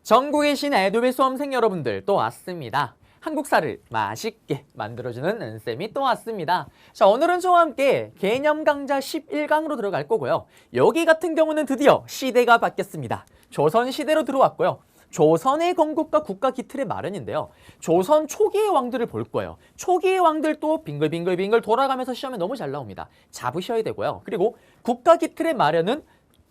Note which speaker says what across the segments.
Speaker 1: 전국에 계신 애도배 수험생 여러분들 또 왔습니다. 한국사를 맛있게 만들어주는 은쌤이 또 왔습니다. 자, 오늘은 저와 함께 개념 강좌 11강으로 들어갈 거고요. 여기 같은 경우는 드디어 시대가 바뀌었습니다. 조선시대로 들어왔고요. 조선의 건국과 국가 기틀의 마련인데요. 조선 초기의 왕들을 볼 거예요. 초기의 왕들도 빙글빙글 돌아가면서 시험에 너무 잘 나옵니다. 잡으셔야 되고요. 그리고 국가 기틀의 마련은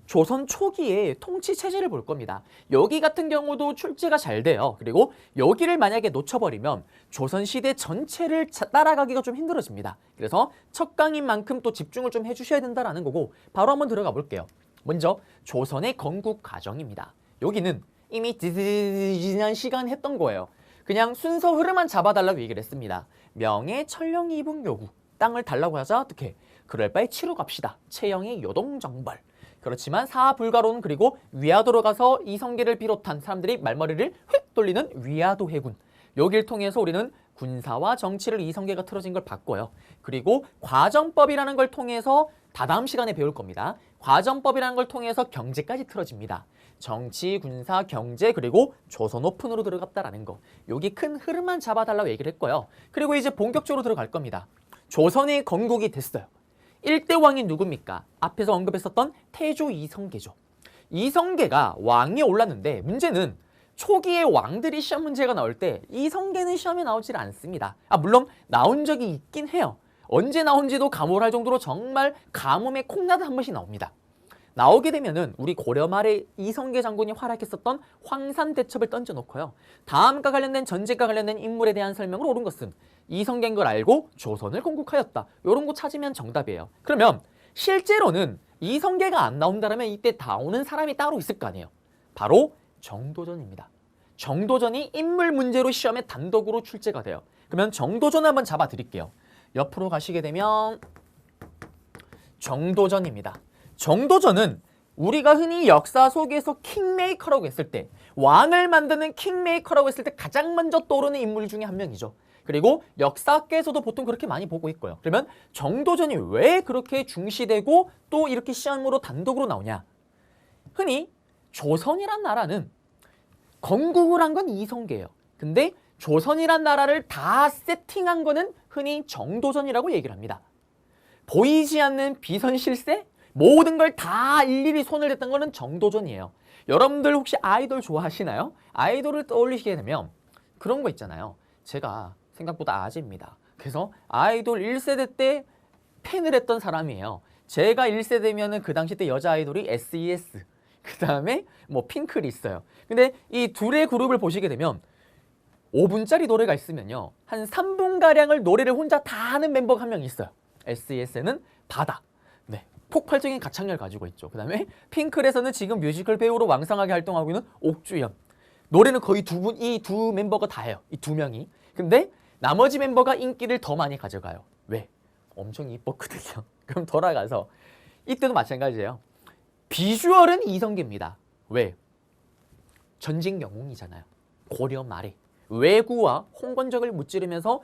Speaker 1: 조선 초기의 통치 체제를 볼 겁니다. 여기 같은 경우도 출제가 잘 돼요. 그리고 여기를 만약에 놓쳐버리면 조선시대 전체를 따라가기가 좀 힘들어집니다. 그래서 첫 강인 만큼 또 집중을 좀 해주셔야 된다는 거고 바로 한번 들어가 볼게요. 먼저 조선의 건국 과정입니다. 여기는 이미 지난 시간 했던 거예요. 그냥 순서 흐름만 잡아달라고 얘기를 했습니다. 명예, 천령, 이분, 요구. 땅을 달라고 하자 어떻게? 그럴 바에 치러 갑시다. 채영의 요동정벌. 그렇지만 사불가론 그리고 위화도로 가서 이성계를 비롯한 사람들이 말머리를 휙 돌리는 위화도 해군. 여길 통해서 우리는 군사와 정치를 이성계가 틀어진 걸 봤고요. 그리고 과정법이라는 걸 통해서 다다음 시간에 배울 겁니다. 과정법이라는 걸 통해서 경제까지 틀어집니다. 정치, 군사, 경제 그리고 조선 오픈으로 들어갔다라는 거. 여기 큰 흐름만 잡아달라고 얘기를 했고요. 그리고 이제 본격적으로 들어갈 겁니다. 조선의 건국이 됐어요. 1대 왕이 누굽니까? 앞에서 언급했었던 태조 이성계죠. 이성계가 왕이 올랐는데 문제는 초기에 왕들이 시험 문제가 나올 때 이성계는 시험에 나오질 않습니다. 물론 나온 적이 있긴 해요. 언제 나온지도 가물할 정도로 정말 가뭄에 콩나듯 한 번씩 나옵니다. 나오게 되면은 우리 고려 말에 이성계 장군이 활약했었던 황산대첩을 던져놓고요. 다음과 관련된 전쟁과 관련된 인물에 대한 설명으로 옳은 것은 이성계인 걸 알고 조선을 건국하였다. 이런 거 찾으면 정답이에요. 그러면 실제로는 이성계가 안 나온다면 이때 나오는 사람이 따로 있을 거 아니에요. 바로 정도전입니다. 정도전이 인물 문제로 시험에 단독으로 출제가 돼요. 그러면 정도전 한번 잡아 드릴게요. 옆으로 가시게 되면 정도전입니다. 정도전은 우리가 흔히 역사 속에서 킹메이커라고 했을 때, 왕을 만드는 킹메이커라고 했을 때 가장 먼저 떠오르는 인물 중에 한 명이죠. 그리고 역사학계에서도 보통 그렇게 많이 보고 있고요. 그러면 정도전이 왜 그렇게 중시되고 또 이렇게 시험으로 단독으로 나오냐? 흔히 조선이란 나라는 건국을 한 건 이성계예요. 근데 조선이란 나라를 다 세팅한 거는 흔히 정도전이라고 얘기를 합니다. 보이지 않는 비선실세? 모든 걸 다 일일이 손을 댔던 거는 정도전이에요. 여러분들 혹시 아이돌 좋아하시나요? 아이돌을 떠올리시게 되면 그런 거 있잖아요. 제가 생각보다 아재입니다. 그래서 아이돌 1세대 때 팬을 했던 사람이에요. 제가 1세대면은 그 당시 때 여자 아이돌이 SES, 그 다음에 뭐 핑클이 있어요. 근데 이 둘의 그룹을 보시게 되면 5분짜리 노래가 있으면요. 한 3분가량을 노래를 혼자 다 하는 멤버가 한 명 있어요. SES는 바다. 네. 폭발적인 가창력을 가지고 있죠. 그 다음에 핑클에서는 지금 뮤지컬 배우로 왕성하게 활동하고 있는 옥주연. 노래는 거의 이 두 멤버가 다 해요. 이 두 명이. 근데 나머지 멤버가 인기를 더 많이 가져가요. 왜? 엄청 이뻤거든요. 그럼 돌아가서 이때도 마찬가지예요. 비주얼은 이성계입니다. 왜? 전직 영웅이잖아요. 고려 말에 왜구와 홍건적을 무찌르면서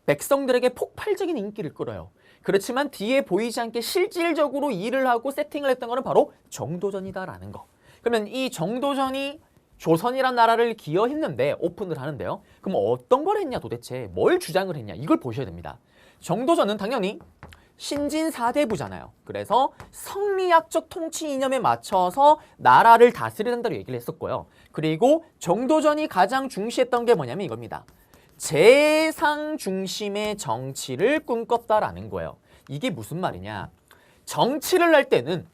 Speaker 1: 백성들에게 폭발적인 인기를 끌어요. 그렇지만 뒤에 보이지 않게 실질적으로 일을 하고 세팅을 했던 거는 바로 정도전이다라는 거. 그러면 이 정도전이 조선이란 나라를 기여했는데 오픈을 하는데요. 그럼 어떤 걸 했냐 도대체 뭘 주장을 했냐 이걸 보셔야 됩니다. 정도전은 당연히 신진 4대부잖아요. 그래서 성리학적 통치 이념에 맞춰서 나라를 다스린다고 얘기를 했었고요. 그리고 정도전이 가장 중시했던 게 뭐냐면 이겁니다. 재상 중심의 정치를 꿈꿨다라는 거예요. 이게 무슨 말이냐? 정치를 할 때는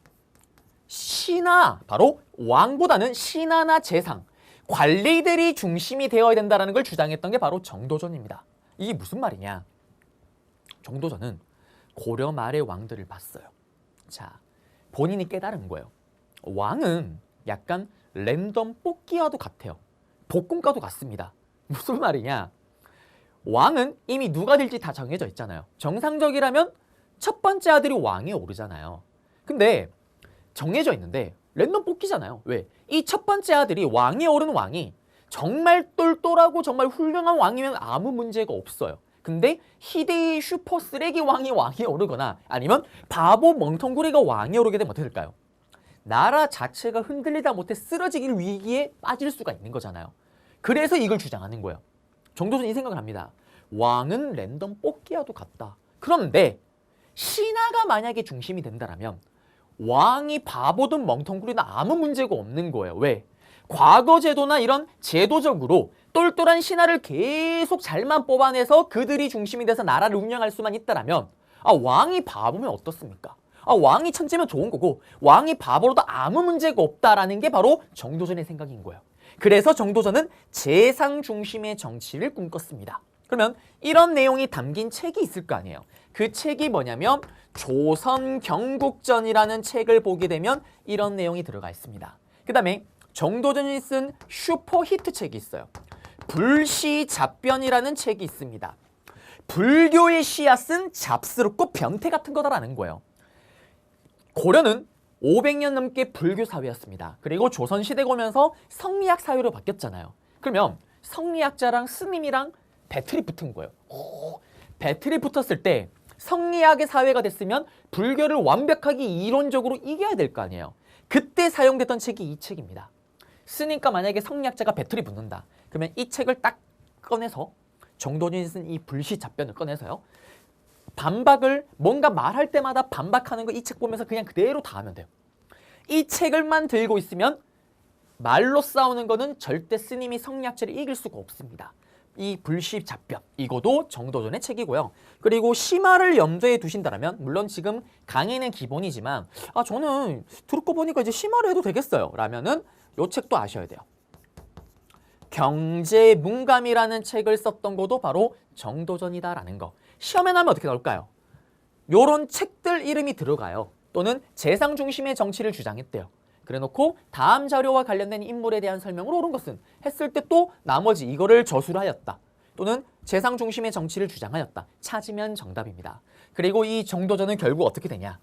Speaker 1: 신하, 바로 왕보다는 신하나 재상, 관리들이 중심이 되어야 된다는 걸 주장했던 게 바로 정도전입니다. 이게 무슨 말이냐? 정도전은 고려 말의 왕들을 봤어요. 자, 본인이 깨달은 거예요. 왕은 약간 랜덤 뽑기와도 같아요. 복권과도 같습니다. 무슨 말이냐? 왕은 이미 누가 될지 다 정해져 있잖아요. 정상적이라면 첫 번째 아들이 왕에 오르잖아요. 근데 정해져 있는데 랜덤 뽑기잖아요. 왜? 이 첫 번째 아들이 왕에 오른 왕이 정말 똘똘하고 정말 훌륭한 왕이면 아무 문제가 없어요. 근데 희대의 슈퍼 쓰레기 왕이 왕에 오르거나 아니면 바보 멍텅구리가 왕에 오르게 되면 어떻게 될까요? 나라 자체가 흔들리다 못해 쓰러지길 위기에 빠질 수가 있는 거잖아요. 그래서 이걸 주장하는 거예요. 정도전이 이 생각을 합니다. 왕은 랜덤 뽑기와도 같다. 그런데 신하가 만약에 중심이 된다면 왕이 바보든 멍텅구리든 아무 문제가 없는 거예요. 왜? 과거 제도나 이런 제도적으로 똘똘한 신하를 계속 잘만 뽑아내서 그들이 중심이 돼서 나라를 운영할 수만 있다면 왕이 바보면 어떻습니까? 왕이 천재면 좋은 거고 왕이 바보로도 아무 문제가 없다라는 게 바로 정도전의 생각인 거예요. 그래서 정도전은 재상 중심의 정치를 꿈꿨습니다. 그러면 이런 내용이 담긴 책이 있을 거 아니에요. 그 책이 뭐냐면 조선경국전이라는 책을 보게 되면 이런 내용이 들어가 있습니다. 그 다음에 정도전이 쓴 슈퍼 히트 책이 있어요. 불시잡변이라는 책이 있습니다. 불교의 씨앗은 잡스럽고 변태 같은 거다라는 거예요. 고려는 500년 넘게 불교 사회였습니다. 그리고 조선시대가 오면서 성리학 사회로 바뀌었잖아요. 그러면 성리학자랑 스님이랑 배틀이 붙은 거예요. 배틀이 붙었을 때 성리학의 사회가 됐으면 불교를 완벽하게 이론적으로 이겨야 될 거 아니에요. 그때 사용됐던 책이 이 책입니다. 스님과 만약에 성리학자가 배틀이 붙는다. 그러면 이 책을 딱 꺼내서 정도전이 쓴 이 불시잡변을 꺼내서요. 반박을 뭔가 말할 때마다 반박하는 거 이 책 보면서 그냥 그대로 다 하면 돼요. 이 책을만 들고 있으면 말로 싸우는 거는 절대 스님이 성리학자를 이길 수가 없습니다. 이 불시잡변 이거도 정도전의 책이고요. 그리고 심화를 염두에 두신다면 물론 지금 강의는 기본이지만 저는 들을 거 보니까 이제 심화를 해도 되겠어요 라면은 요 책도 아셔야 돼요. 경제문감이라는 책을 썼던 것도 바로 정도전이다라는 거. 시험에 나오면 어떻게 나올까요? 요런 책들 이름이 들어가요. 또는 재상 중심의 정치를 주장했대요. 그래놓고 다음 자료와 관련된 인물에 대한 설명을 옳은 것은 했을 때 또 나머지 이거를 저수를 하였다. 또는 재상 중심의 정치를 주장하였다. 찾으면 정답입니다. 그리고 이 정도전은 결국 어떻게 되냐.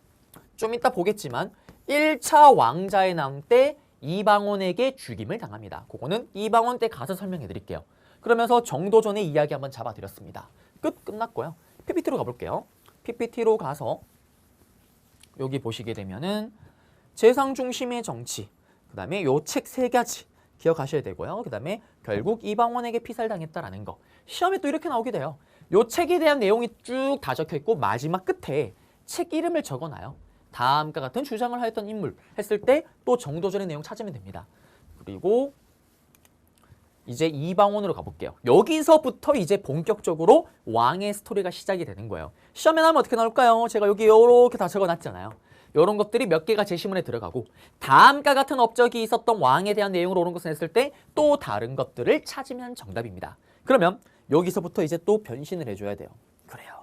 Speaker 1: 좀 이따 보겠지만 1차 왕자의 남 때 이방원에게 죽임을 당합니다. 그거는 이방원 때 가서 설명해 드릴게요. 그러면서 정도전의 이야기 한번 잡아드렸습니다. 끝났고요. PPT로 가볼게요. PPT로 가서 여기 보시게 되면은 재상 중심의 정치, 그 다음에 요 책 3가지 기억하셔야 되고요. 그 다음에 결국 이방원에게 피살당했다라는 거. 시험에 또 이렇게 나오게 돼요. 요 책에 대한 내용이 쭉 다 적혀있고 마지막 끝에 책 이름을 적어놔요. 다음과 같은 주장을 하였던 인물 했을 때 또 정도전의 내용 찾으면 됩니다. 그리고 이제 이방원으로 가볼게요. 여기서부터 이제 본격적으로 왕의 스토리가 시작이 되는 거예요. 시험에 나오면 어떻게 나올까요? 제가 여기 이렇게 다 적어놨잖아요. 이런 것들이 몇 개가 제시문에 들어가고 다음과 같은 업적이 있었던 왕에 대한 내용으로 오는 것을 했을 때 또 다른 것들을 찾으면 정답입니다. 그러면 여기서부터 이제 또 변신을 해줘야 돼요. 그래요.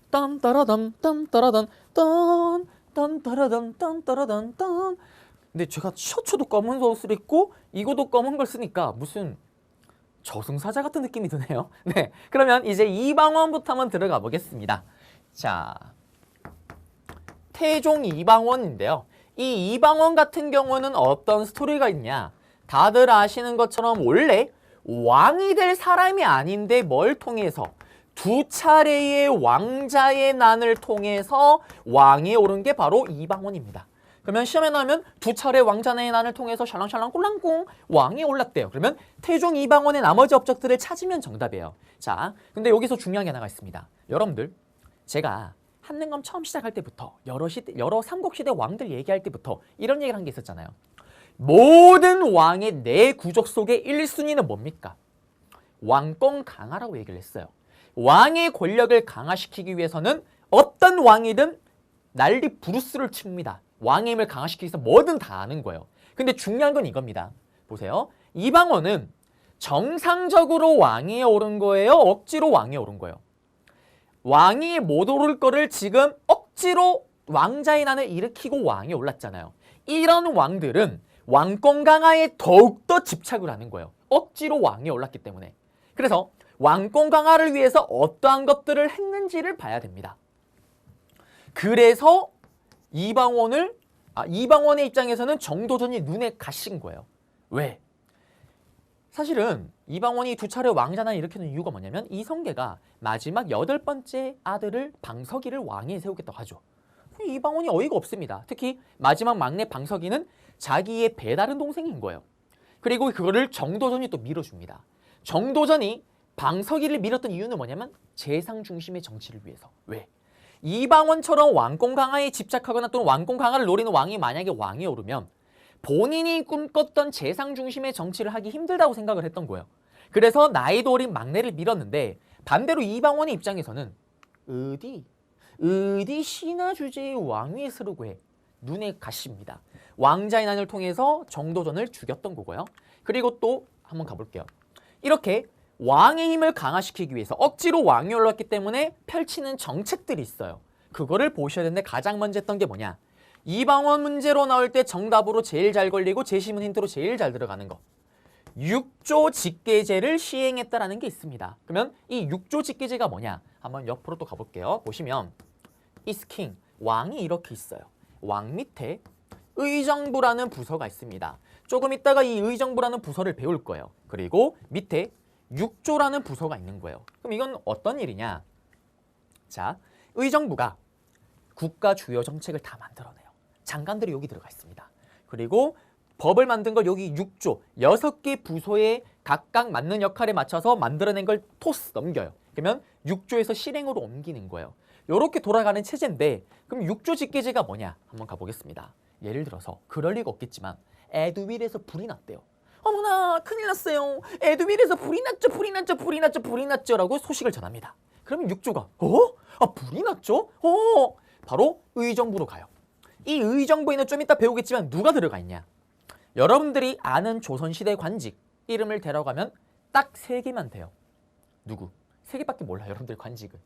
Speaker 1: 딴따라담 딴따라단 딴 딴따라단 딴따라단 딴. 근데 제가 셔츠도 검은 옷을 입고 이거도 검은 걸 쓰니까 무슨 저승사자 같은 느낌이 드네요. 네, 그러면 이제 이방원부터 한번 들어가 보겠습니다. 자, 태종 이방원인데요. 이 이방원 같은 경우는 어떤 스토리가 있냐. 다들 아시는 것처럼 원래 왕이 될 사람이 아닌데 뭘 통해서 두 차례의 왕자의 난을 통해서 왕이 오른 게 바로 이방원입니다. 그러면 시험에 나오면 두 차례 왕자의 난을 통해서 샬랑샬랑 꿀랑꿍 왕이 올랐대요. 그러면 태종 이방원의 나머지 업적들을 찾으면 정답이에요. 자, 근데 여기서 중요한 게 하나가 있습니다. 여러분들, 제가 한능검 처음 시작할 때부터 여러 삼국시대 왕들 얘기할 때부터 이런 얘기를 한 게 있었잖아요. 모든 왕의 내 구족 속의 1순위는 뭡니까? 왕권 강화라고 얘기를 했어요. 왕의 권력을 강화시키기 위해서는 어떤 왕이든 난리 부르스를 칩니다. 왕의 힘을 강화시키기 위해서 뭐든 다 하는 거예요. 근데 중요한 건 이겁니다. 보세요. 이방원은 정상적으로 왕위에 오른 거예요? 억지로 왕위에 오른 거예요? 왕이 못 오를 거를 지금 억지로 왕자의 난을 일으키고 왕이 올랐잖아요. 이런 왕들은 왕권 강화에 더욱더 집착을 하는 거예요. 억지로 왕이 올랐기 때문에. 그래서 왕권 강화를 위해서 어떠한 것들을 했는지를 봐야 됩니다. 그래서 이방원의 입장에서는 정도전이 눈에 가신 거예요. 왜? 사실은 이방원이 두 차례 왕자난을 일으키는 이유가 뭐냐면 이성계가 마지막 8번째 아들을 방석이를 왕위에 세우겠다고 하죠. 이방원이 어이가 없습니다. 특히 마지막 막내 방석이는 자기의 배다른 동생인 거예요. 그리고 그거를 정도전이 또 밀어줍니다. 정도전이 방석이를 밀었던 이유는 뭐냐면 재상 중심의 정치를 위해서. 왜? 이방원처럼 왕공 강화에 집착하거나 또는 왕공 강화를 노리는 왕이 만약에 왕에 오르면 본인이 꿈꿨던 재상 중심의 정치를 하기 힘들다고 생각을 했던 거예요. 그래서 나이도 어린 막내를 밀었는데 반대로 이방원의 입장에서는 어디 신하 주제의 왕위에 서르고 해. 눈에 가십니다. 왕자의 난을 통해서 정도전을 죽였던 거고요. 그리고 또 한번 가볼게요. 이렇게 왕의 힘을 강화시키기 위해서 억지로 왕이 올랐기 때문에 펼치는 정책들이 있어요. 그거를 보셔야 되는데 가장 먼저 했던 게 뭐냐. 이방원 문제로 나올 때 정답으로 제일 잘 걸리고 제시문 힌트로 제일 잘 들어가는 거. 6조 직계제를 시행했다라는 게 있습니다. 그러면 이 6조 직계제가 뭐냐? 한번 옆으로 또 가볼게요. 보시면 is king, 왕이 이렇게 있어요. 왕 밑에 의정부라는 부서가 있습니다. 조금 있다가 이 의정부라는 부서를 배울 거예요. 그리고 밑에 6조라는 부서가 있는 거예요. 그럼 이건 어떤 일이냐? 자, 의정부가 국가 주요 정책을 다 만들어내요. 장관들이 여기 들어가 있습니다. 그리고 법을 만든 걸 여기 6조, 6개 부서에 각각 맞는 역할에 맞춰서 만들어낸 걸 토스 넘겨요. 그러면 6조에서 실행으로 옮기는 거예요. 이렇게 돌아가는 체제인데 그럼 6조 직계제가 뭐냐? 한번 가보겠습니다. 예를 들어서 그럴 리가 없겠지만 에드윌에서 불이 났대요. 어머나 큰일 났어요. 에드윌에서 불이 났죠 라고 소식을 전합니다. 그러면 6조가 불이 났죠? 바로 의정부로 가요. 이 의정부에는 좀 이따 배우겠지만 누가 들어가 있냐? 여러분들이 아는 조선시대 관직 이름을 데려가면 딱 3개만 돼요. 누구? 3개밖에 몰라요. 여러분들 관직은.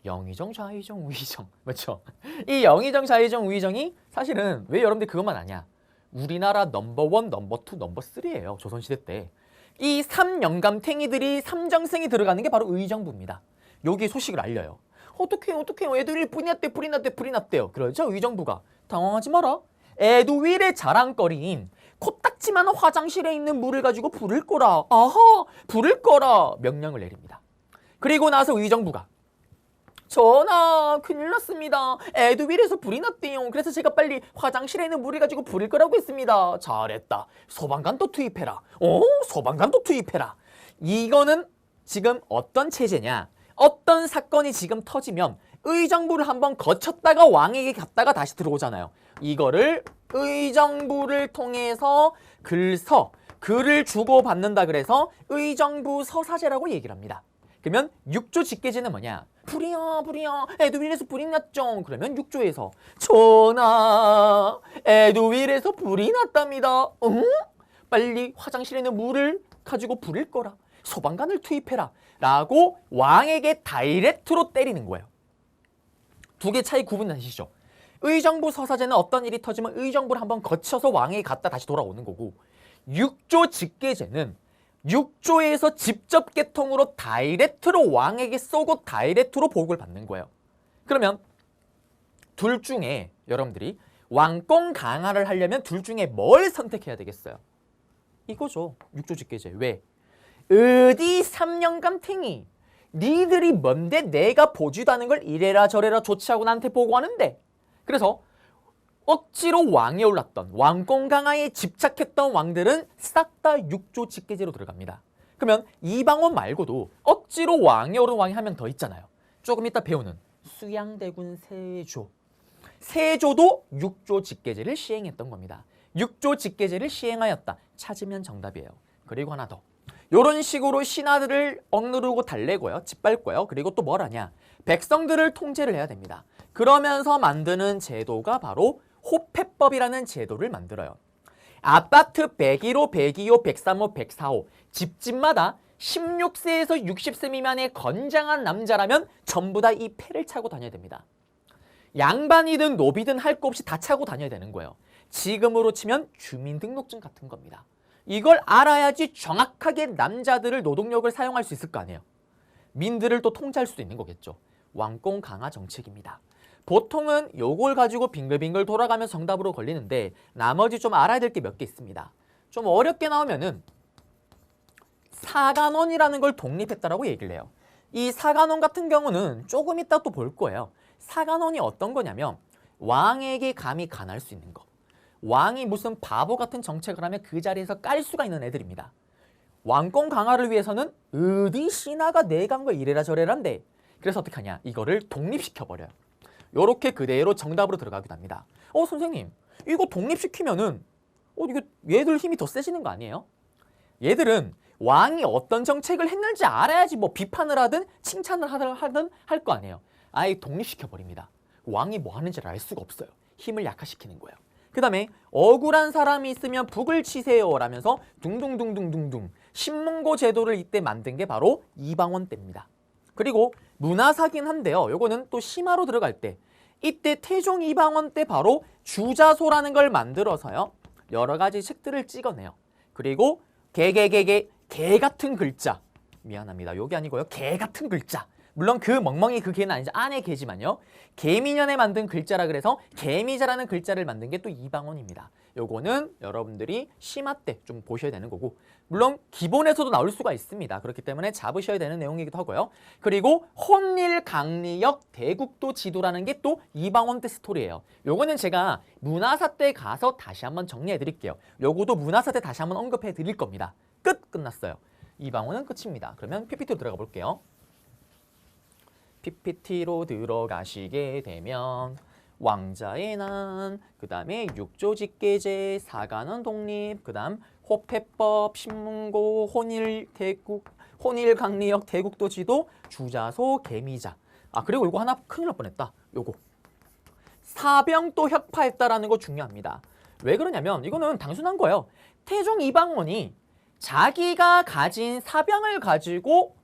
Speaker 1: 영의정, 좌의정, 우의정. 맞죠? 이 영의정, 좌의정, 우의정이 사실은 왜 여러분들 그것만 아냐? 우리나라 넘버1, 넘버2, 넘버3예요. 조선시대 때. 이 3영감탱이들이 3정승이 들어가는 게 바로 의정부입니다. 여기에 소식을 알려요. 어떡해요. 애들이 불이 났대요. 그러죠? 의정부가. 당황하지 마라. 에드윌의 자랑거리인 코딱지만한 화장실에 있는 물을 가지고 부를 거라. 부를 거라. 명령을 내립니다. 그리고 나서 의정부가 전하, 큰일 났습니다. 에드윌에서 불이 났대요. 그래서 제가 빨리 화장실에 있는 물을 가지고 부를 거라고 했습니다. 잘했다. 소방관도 투입해라. 소방관도 투입해라. 이거는 지금 어떤 체제냐? 어떤 사건이 지금 터지면 의정부를 한번 거쳤다가 왕에게 갔다가 다시 들어오잖아요. 이거를 의정부를 통해서 글을 주고받는다 그래서 의정부 서사제라고 얘기를 합니다. 그러면 6조 직계제는 뭐냐? 불이야 에드윌에서 불이 났죠. 그러면 6조에서 전하 에드윌에서 불이 났답니다. 빨리 화장실에 있는 물을 가지고 부릴 거라. 소방관을 투입해라 라고 왕에게 다이렉트로 때리는 거예요. 두 개 차이 구분하시죠. 의정부 서사제는 어떤 일이 터지면 의정부를 한번 거쳐서 왕에게 갔다 다시 돌아오는 거고 6조 직계제는 6조에서 직접 개통으로 다이렉트로 왕에게 쏘고 다이렉트로 보고를 받는 거예요. 그러면 둘 중에 여러분들이 왕권 강화를 하려면 둘 중에 뭘 선택해야 되겠어요? 이거죠. 6조 직계제. 왜? 어디 3년감탱이 니들이 뭔데 내가 보지도 않은 걸 이래라 저래라 조치하고 나한테 보고하는데. 그래서 억지로 왕에 올랐던 왕권 강화에 집착했던 왕들은 싹 다 6조 직계제로 들어갑니다. 그러면 이방원 말고도 억지로 왕에 오른 왕이 한 명 더 있잖아요. 조금 이따 배우는 수양대군 세조. 세조도 6조 직계제를 시행했던 겁니다. 6조 직계제를 시행하였다. 찾으면 정답이에요. 그리고 하나 더. 이런 식으로 신하들을 억누르고 달래고요. 짓밟고요. 그리고 또 뭘 하냐. 백성들을 통제를 해야 됩니다. 그러면서 만드는 제도가 바로 호패법이라는 제도를 만들어요. 아파트 101호, 102호, 103호, 104호 집집마다 16세에서 60세 미만의 건장한 남자라면 전부 다 이 패를 차고 다녀야 됩니다. 양반이든 노비든 할 거 없이 다 차고 다녀야 되는 거예요. 지금으로 치면 주민등록증 같은 겁니다. 이걸 알아야지 정확하게 남자들을 노동력을 사용할 수 있을 거 아니에요. 민들을 또 통제할 수도 있는 거겠죠. 왕권 강화 정책입니다. 보통은 요걸 가지고 빙글빙글 돌아가면서 정답으로 걸리는데 나머지 좀 알아야 될 게 몇 개 있습니다. 좀 어렵게 나오면은 사간원이라는 걸 독립했다라고 얘기를 해요. 이 사간원 같은 경우는 조금 이따 또 볼 거예요. 사간원이 어떤 거냐면 왕에게 감히 간할 수 있는 거. 왕이 무슨 바보 같은 정책을 하면 그 자리에서 깔 수가 있는 애들입니다. 왕권 강화를 위해서는 어디 신하가 내간 거 이래라 저래란데. 그래서 어떻게 하냐? 이거를 독립시켜버려요. 요렇게 그대로 정답으로 들어가기도 합니다. 선생님, 이거 독립시키면은 이거 얘들 힘이 더 세지는 거 아니에요? 얘들은 왕이 어떤 정책을 했는지 알아야지 뭐 비판을 하든 칭찬을 하든 할 거 아니에요. 아예 독립시켜버립니다. 왕이 뭐 하는지를 알 수가 없어요. 힘을 약화시키는 거예요. 그 다음에 억울한 사람이 있으면 북을 치세요 라면서 둥둥둥둥둥둥 신문고 제도를 이때 만든 게 바로 이방원 때입니다. 그리고 문화사긴 한데요. 요거는 또 심화로 들어갈 때 이때 태종 이방원 때 바로 주자소라는 걸 만들어서요. 여러 가지 책들을 찍어내요. 그리고 개 같은 글자. 미안합니다. 요게 아니고요. 개 같은 글자. 물론 그 멍멍이 그 개는 아니죠. 안에 개지만요. 개미년에 만든 글자라 그래서 개미자라는 글자를 만든 게 또 이방원입니다. 요거는 여러분들이 심화 때 좀 보셔야 되는 거고 물론 기본에서도 나올 수가 있습니다. 그렇기 때문에 잡으셔야 되는 내용이기도 하고요. 그리고 혼일 강리역 대국도 지도라는 게 또 이방원 때 스토리예요. 요거는 제가 문화사 때 가서 다시 한번 정리해 드릴게요. 요거도 문화사 때 다시 한번 언급해 드릴 겁니다. 끝났어요. 이방원은 끝입니다. 그러면 PPT로 들어가 볼게요. PPT로 들어가시게 되면 왕자의 난, 그 다음에 육조직계제, 사관원 독립, 그 다음 호패법, 신문고, 혼일강리역, 대국도지도, 주자소, 개미자. 그리고 이거 하나 큰일 날 뻔했다. 요거. 사병도 혁파했다라는 거 중요합니다. 왜 그러냐면 이거는 단순한 거예요. 태종 이방원이 자기가 가진 사병을 가지고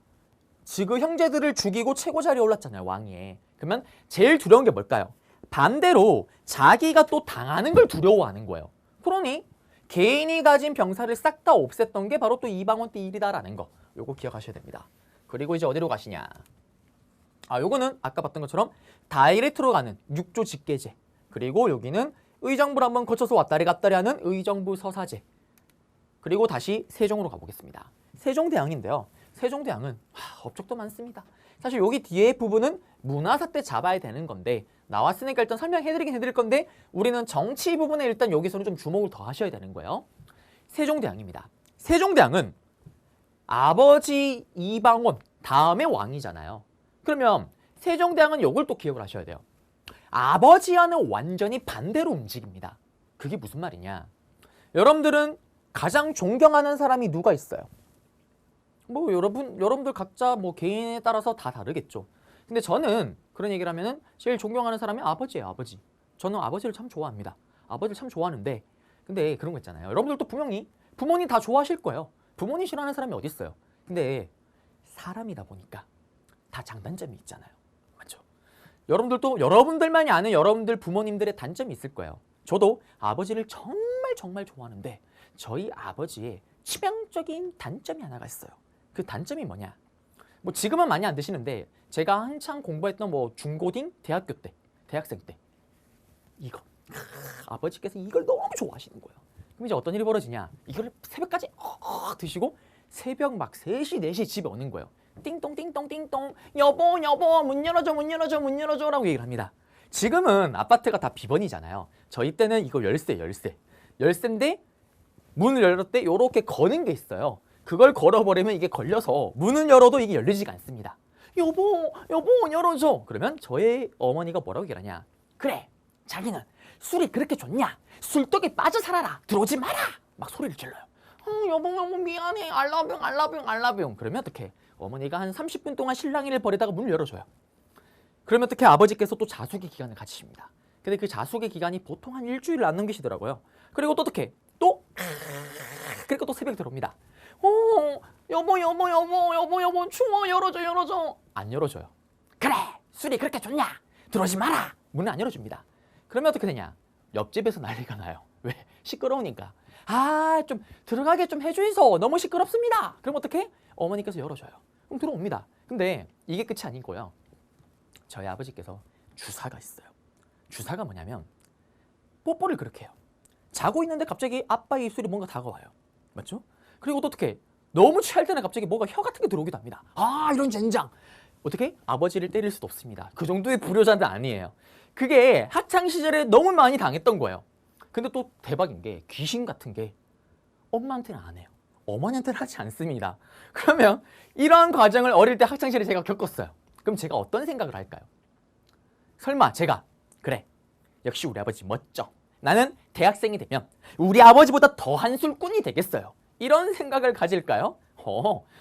Speaker 1: 지그 형제들을 죽이고 최고 자리에 올랐잖아요. 왕위에. 그러면 제일 두려운 게 뭘까요? 반대로 자기가 또 당하는 걸 두려워하는 거예요. 그러니 개인이 가진 병사를 싹 다 없앴던 게 바로 또 이방원 때 일이다라는 거. 요거 기억하셔야 됩니다. 그리고 이제 어디로 가시냐. 요거는 아까 봤던 것처럼 다이렉트로 가는 육조 직계제. 그리고 여기는 의정부를 한번 거쳐서 왔다리 갔다리 하는 의정부 서사제. 그리고 다시 세종으로 가보겠습니다. 세종대왕인데요. 세종대왕은 업적도 많습니다. 사실 여기 뒤에 부분은 문화사 때 잡아야 되는 건데 나왔으니까 일단 설명해드리긴 해드릴 건데 우리는 정치 부분에 일단 여기서는 좀 주목을 더 하셔야 되는 거예요. 세종대왕입니다. 세종대왕은 아버지 이방원 다음에 왕이잖아요. 그러면 세종대왕은 이걸 또 기억을 하셔야 돼요. 아버지와는 완전히 반대로 움직입니다. 그게 무슨 말이냐. 여러분들은 가장 존경하는 사람이 누가 있어요? 뭐 여러분들 각자 뭐 개인에 따라서 다 다르겠죠. 근데 저는 그런 얘기를 하면은 제일 존경하는 사람이 아버지예요. 아버지. 저는 아버지를 참 좋아합니다. 아버지를 참 좋아하는데 근데 그런 거 있잖아요. 여러분들도 분명히 부모님 다 좋아하실 거예요. 부모님 싫어하는 사람이 어디 있어요? 근데 사람이다 보니까 다 장단점이 있잖아요. 맞죠? 여러분들도 여러분들만이 아는 여러분들 부모님들의 단점이 있을 거예요. 저도 아버지를 정말 좋아하는데 저희 아버지의 치명적인 단점이 하나가 있어요. 그 단점이 뭐냐? 뭐 지금은 많이 안 드시는데 제가 한창 공부했던 뭐 중고딩 대학교 때, 대학생 때 이거 아버지께서 이걸 너무 좋아하시는 거예요. 그럼 이제 어떤 일이 벌어지냐? 이거를 새벽까지 드시고 새벽 막 3시, 4시 집에 오는 거예요. 띵동 띵동 띵동 여보 문 열어줘 라고 얘기를 합니다. 지금은 아파트가 다 비번이잖아요. 저희 때는 이거 열쇠인데 문을 열을 때 이렇게 거는 게 있어요. 그걸 걸어버리면 이게 걸려서 문을 열어도 이게 열리지가 않습니다. 여보 열어줘. 그러면 저의 어머니가 뭐라고 얘기하냐. 그래 자기는 술이 그렇게 좋냐. 술독에 빠져 살아라. 들어오지 마라. 막 소리를 질러요. 여보 미안해. 알라뷰. 그러면 어떡해. 어머니가 한 30분 동안 실랑이를 벌이다가 문을 열어줘요. 그러면 어떻게 아버지께서 또 자숙의 기간을 가지십니다. 근데 그 자숙의 기간이 보통 한 일주일을 안 넘기시더라고요. 그리고 또 어떻게 그리고 또 새벽에 들어옵니다. 여보 추워 열어줘. 안 열어줘요. 그래 술이 그렇게 좋냐. 들어오지 마라. 문을 안 열어줍니다. 그러면 어떻게 되냐. 옆집에서 난리가 나요. 왜? 시끄러우니까. 좀 들어가게 좀 해주이소. 너무 시끄럽습니다. 그럼 어떻게? 어머니께서 열어줘요. 그럼 들어옵니다. 근데 이게 끝이 아니고요. 저희 아버지께서 주사가 있어요. 주사가 뭐냐면 뽀뽀를 그렇게 해요. 자고 있는데 갑자기 아빠의 입술이 뭔가 다가와요. 맞죠? 그리고 또 어떻게 너무 취할 때는 갑자기 뭐가 혀 같은 게 들어오기도 합니다. 이런 젠장. 어떻게? 아버지를 때릴 수도 없습니다. 그 정도의 불효자는 아니에요. 그게 학창시절에 너무 많이 당했던 거예요. 근데 또 대박인 게 귀신 같은 게 엄마한테는 안 해요. 어머니한테는 하지 않습니다. 그러면 이런 과정을 어릴 때 학창시절에 제가 겪었어요. 그럼 제가 어떤 생각을 할까요? 설마 제가 그래 역시 우리 아버지 멋져. 나는 대학생이 되면 우리 아버지보다 더 한술꾼이 되겠어요. 이런 생각을 가질까요?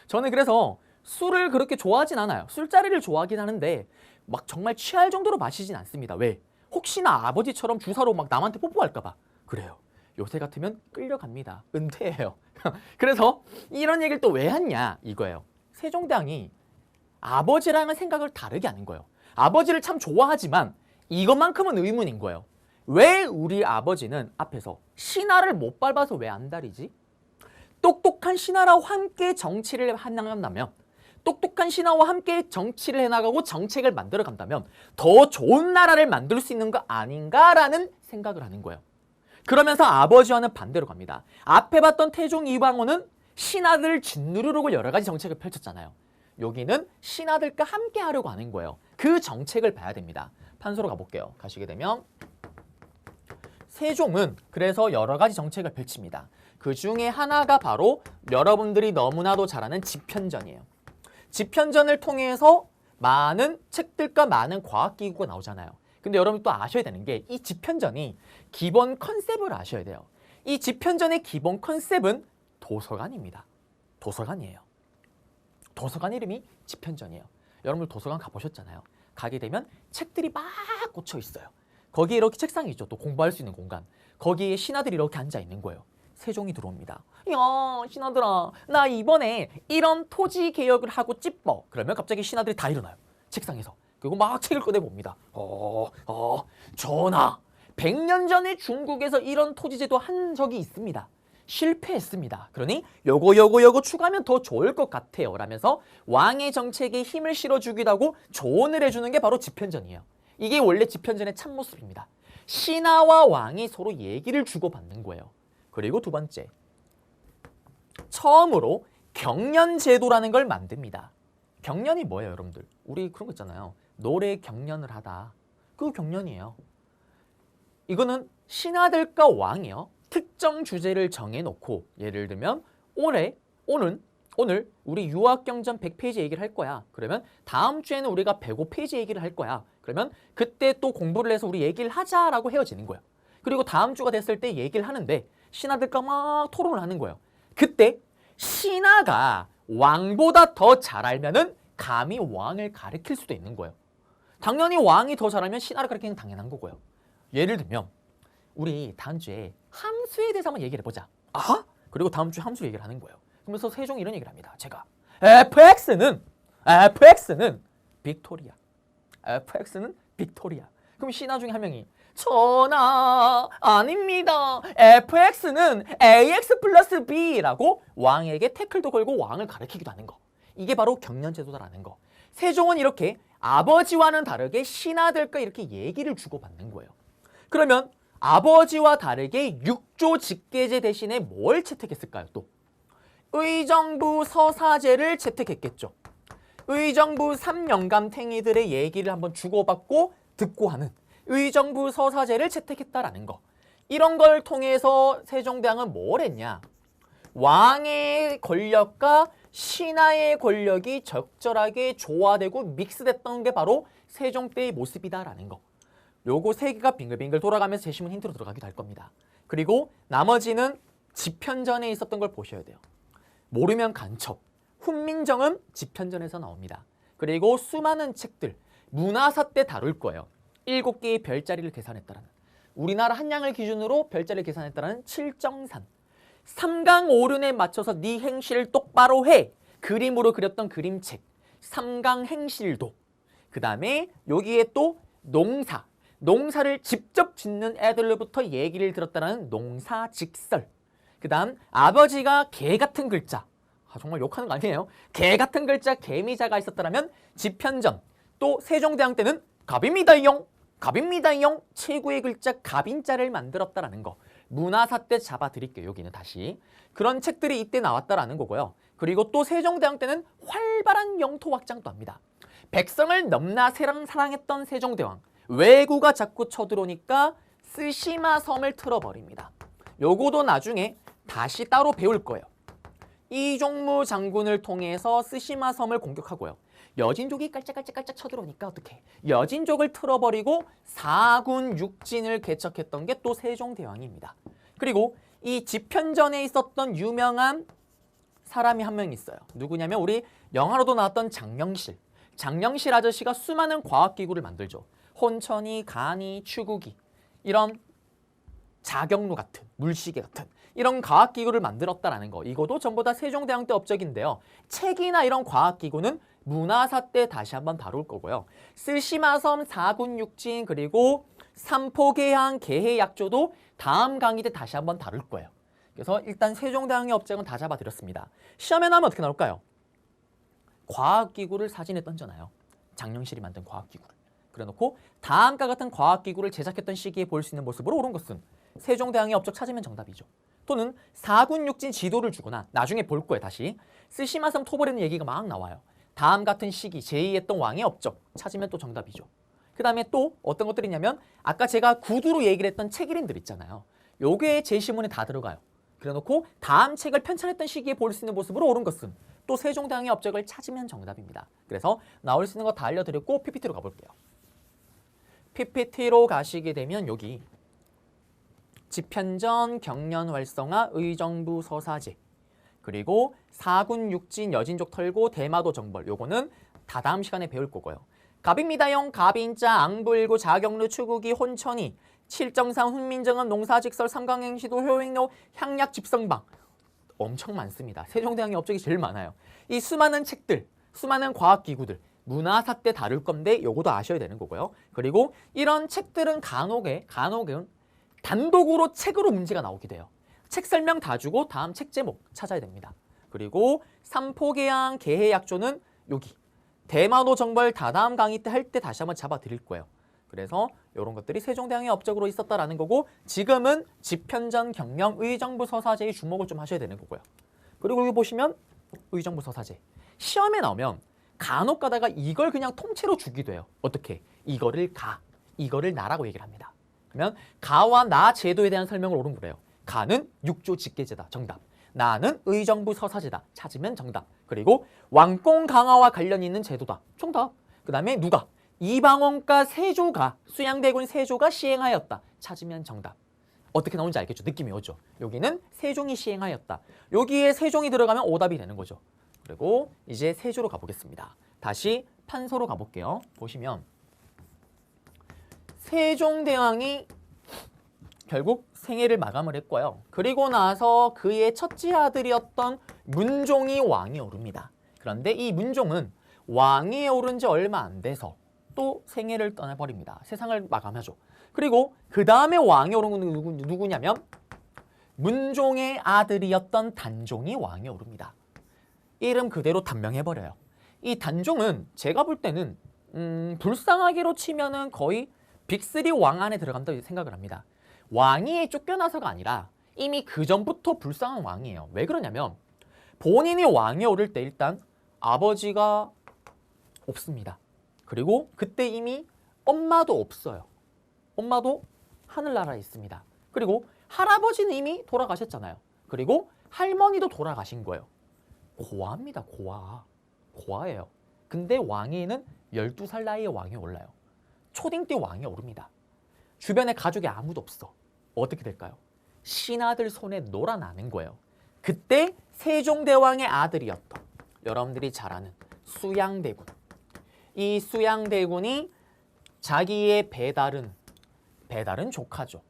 Speaker 1: 저는 그래서 술을 그렇게 좋아하진 않아요. 술자리를 좋아하긴 하는데 막 정말 취할 정도로 마시진 않습니다. 왜? 혹시나 아버지처럼 주사로 막 남한테 뽀뽀할까 봐. 그래요. 요새 같으면 끌려갑니다. 은퇴해요. 그래서 이런 얘기를 또 왜 했냐 이거예요. 세종대왕이 아버지랑은 생각을 다르게 하는 거예요. 아버지를 참 좋아하지만 이것만큼은 의문인 거예요. 왜 우리 아버지는 앞에서 신하를 못 밟아서 왜 안달이지? 똑똑한 신하와 함께 정치를 해나간다면, 똑똑한 신하와 함께 정치를 해나가고 정책을 만들어 간다면 더 좋은 나라를 만들 수 있는 거 아닌가라는 생각을 하는 거예요. 그러면서 아버지와는 반대로 갑니다. 앞에 봤던 태종 이방원은 신하들을 짓누르고 여러 가지 정책을 펼쳤잖아요. 여기는 신하들과 함께 하려고 하는 거예요. 그 정책을 봐야 됩니다. 판서로 가볼게요. 가시게 되면 세종은 그래서 여러 가지 정책을 펼칩니다. 그 중에 하나가 바로 여러분들이 너무나도 잘 아는 집현전이에요. 집현전을 통해서 많은 책들과 많은 과학기구가 나오잖아요. 근데 여러분 또 아셔야 되는 게 이 집현전이 기본 컨셉을 아셔야 돼요. 이 집현전의 기본 컨셉은 도서관입니다. 도서관이에요. 도서관 이름이 집현전이에요. 여러분들 도서관 가보셨잖아요. 가게 되면 책들이 막 꽂혀 있어요. 거기에 이렇게 책상이 있죠. 또 공부할 수 있는 공간. 거기에 신하들이 이렇게 앉아 있는 거예요. 세종이 들어옵니다. 야, 신하들아, 나 이번에 이런 토지 개혁을 하고 찌뻐. 그러면 갑자기 신하들이 다 일어나요. 책상에서. 그리고 막 책을 꺼내봅니다. 전하, 100년 전에 중국에서 이런 토지제도 한 적이 있습니다. 실패했습니다. 그러니 요거 추가하면 더 좋을 것 같아요. 라면서 왕의 정책에 힘을 실어주기도 하고 조언을 해주는 게 바로 집현전이에요. 이게 원래 집현전의 참모습입니다. 신하와 왕이 서로 얘기를 주고받는 거예요. 그리고 두 번째, 처음으로 경연제도라는 걸 만듭니다. 경연이 뭐예요, 여러분들? 우리 그런 거 있잖아요. 노래 경연을 하다. 그거 경연이에요. 이거는 신하들과 왕이요. 특정 주제를 정해놓고 예를 들면 오늘 우리 유학경전 100페이지 얘기를 할 거야. 그러면 다음 주에는 우리가 105페이지 얘기를 할 거야. 그러면 그때 또 공부를 해서 우리 얘기를 하자라고 헤어지는 거예요. 그리고 다음 주가 됐을 때 얘기를 하는데 신하들과 막 토론을 하는 거예요. 그때 신하가 왕보다 더 잘 알면은 감히 왕을 가르칠 수도 있는 거예요. 당연히 왕이 더 잘하면 신하를 가르치는 게 당연한 거고요. 예를 들면 우리 다음 주에 함수에 대해서 한번 얘기를 해보자. 아하? 그리고 다음 주에 함수 얘기를 하는 거예요. 그러면서 세종이 이런 얘기를 합니다. 제가 fx는 빅토리아. fx는 빅토리아. 그럼 신하 중에 한 명이 전하 아닙니다. fx는 ax 플러스 b라고 왕에게 태클도 걸고 왕을 가르치기도 하는 거. 이게 바로 경연제도다라는 거. 세종은 이렇게 아버지와는 다르게 신하들과 이렇게 얘기를 주고받는 거예요. 그러면 아버지와 다르게 육조 직계제 대신에 뭘 채택했을까요? 또 의정부 서사제를 채택했겠죠. 의정부 3영감탱이들의 얘기를 한번 주고받고 듣고 하는 의정부 서사제를 채택했다라는 거. 이런 걸 통해서 세종대왕은 뭘 했냐? 왕의 권력과 신하의 권력이 적절하게 조화되고 믹스됐던 게 바로 세종 때의 모습이다라는 거. 요거 세 개가 빙글빙글 돌아가면서 제시문 힌트로 들어가기도 할 겁니다. 그리고 나머지는 집현전에 있었던 걸 보셔야 돼요. 모르면 간첩, 훈민정음 집현전에서 나옵니다. 그리고 수많은 책들, 문화사 때 다룰 거예요. 7개의 별자리를 계산했다라는, 우리나라 한양을 기준으로 별자리를 계산했다라는 칠정산, 삼강오륜에 맞춰서 네 행실을 똑바로 해, 그림으로 그렸던 그림책, 삼강행실도. 그 다음에 여기에 또 농사를 직접 짓는 애들로부터 얘기를 들었다라는 농사직설. 그 다음 아버지가 개 같은 글자, 정말 욕하는 거 아니에요? 개 같은 글자 개미자가 있었다라면 집현전. 또 세종대왕 때는 갑입니다용 최고의 글자 갑인자를 만들었다라는 거. 문화사 때 잡아드릴게요. 여기는 다시 그런 책들이 이때 나왔다라는 거고요. 그리고 또 세종대왕 때는 활발한 영토 확장도 합니다. 백성을 넘나 사랑했던 세종대왕. 왜구가 자꾸 쳐들어오니까 쓰시마 섬을 틀어버립니다. 요거도 나중에 다시 따로 배울 거예요. 이종무 장군을 통해서 쓰시마 섬을 공격하고요. 여진족이 깔짝깔짝 쳐들어오니까 어떻게? 여진족을 틀어버리고 사군 육진을 개척했던 게 또 세종대왕입니다. 그리고 이 집현전에 있었던 유명한 사람이 한 명 있어요. 누구냐면 우리 영화로도 나왔던 장영실. 장영실 아저씨가 수많은 과학기구를 만들죠. 혼천이, 간이, 추구기 이런 자경루 같은, 물시계 같은 이런 과학기구를 만들었다라는 거. 이것도 전부 다 세종대왕 때 업적인데요. 책이나 이런 과학기구는 문화사 때 다시 한번 다룰 거고요. 쓰시마섬, 사군육진 그리고 삼포계항, 계해약조도 다음 강의 때 다시 한번 다룰 거예요. 그래서 일단 세종대왕의 업적은 다 잡아드렸습니다. 시험에 나오면 어떻게 나올까요? 과학기구를 사진에 던져놔요. 장영실이 만든 과학기구를. 그래놓고 다음과 같은 과학기구를 제작했던 시기에 볼 수 있는 모습으로 옳은 것은 세종대왕의 업적 찾으면 정답이죠. 또는 사군육진 지도를 주거나 나중에 볼 거예요. 다시 쓰시마섬 토벌이라는 얘기가 막 나와요. 다음 같은 시기 제의했던 왕의 업적 찾으면 또 정답이죠. 그 다음에 또 어떤 것들이 있냐면 아까 제가 구두로 얘기를 했던 책 이름들 있잖아요. 요게 제시문에 다 들어가요. 그래놓고 다음 책을 편찬했던 시기에 볼 수 있는 모습으로 옳은 것은 또 세종대왕의 업적을 찾으면 정답입니다. 그래서 나올 수 있는 거 다 알려드렸고 PPT로 가볼게요. PPT로 가시게 되면 여기 집현전, 경련활성화, 의정부 서사제 그리고 사군육진, 여진족 털고, 대마도 정벌 요거는 다 다음 시간에 배울 거고요. 갑입니다용, 갑인자, 앙부일구, 자경루, 추구기, 혼천이, 칠정상, 훈민정음, 농사직설, 삼강행시도, 효행로, 향약, 집성방 엄청 많습니다. 세종대왕의 업적이 제일 많아요. 이 수많은 책들, 수많은 과학기구들 문화사 때 다룰 건데 요거도 아셔야 되는 거고요. 그리고 이런 책들은 간혹은 단독으로 책으로 문제가 나오게 돼요. 책 설명 다 주고 다음 책 제목 찾아야 됩니다. 그리고 삼포계양, 계해약조는 여기 대마도 정벌 다다음 강의 때 할 때 다시 한번 잡아 드릴 거예요. 그래서 이런 것들이 세종대왕의 업적으로 있었다라는 거고 지금은 집현전, 경영, 의정부 서사제의 주목을 좀 하셔야 되는 거고요. 그리고 여기 보시면 의정부 서사제 시험에 나오면 간혹 가다가 이걸 그냥 통째로 주기도 해요. 어떻게? 이거를 가, 이거를 나라고 얘기를 합니다. 그러면 가와 나 제도에 대한 설명을 옳은 거래요. 가는 육조 직계제다. 정답. 나는 의정부 서사제다. 찾으면 정답. 그리고 왕공 강화와 관련이 있는 제도다. 정답. 그 다음에 누가? 이방원과 세조가, 수양대군 세조가 시행하였다. 찾으면 정답. 어떻게 나오는지 알겠죠? 느낌이 오죠? 여기는 세종이 시행하였다. 여기에 세종이 들어가면 오답이 되는 거죠. 그리고 이제 세조로 가보겠습니다. 다시 판서로 가볼게요. 보시면 세종대왕이 결국 생애를 마감을 했고요. 그리고 나서 그의 첫째 아들이었던 문종이 왕이 오릅니다. 그런데 이 문종은 왕이 오른 지 얼마 안 돼서 또 생애를 떠나버립니다. 세상을 마감하죠. 그리고 그 다음에 왕이 오른 건 누구냐면 문종의 아들이었던 단종이 왕이 오릅니다. 이름 그대로 단명해버려요. 이 단종은 제가 볼 때는 불쌍하게로 치면은 거의 빅3 왕 안에 들어간다고 생각을 합니다. 왕위에 쫓겨나서가 아니라 이미 그 전부터 불쌍한 왕이에요. 왜 그러냐면 본인이 왕에 오를 때 일단 아버지가 없습니다. 그리고 그때 이미 엄마도 없어요. 엄마도 하늘나라에 있습니다. 그리고 할아버지는 이미 돌아가셨잖아요. 그리고 할머니도 돌아가신 거예요. 고아입니다. 고아. 고아예요. 근데 왕위에는 12살 나이에 왕에 올라요. 초딩 때 왕에 오릅니다. 주변에 가족이 아무도 없어. 어떻게 될까요? 신하들 손에 놀아나는 거예요. 그때 세종대왕의 아들이었던 여러분들이 잘 아는 수양대군. 이 수양대군이 자기의 배다른 조카죠.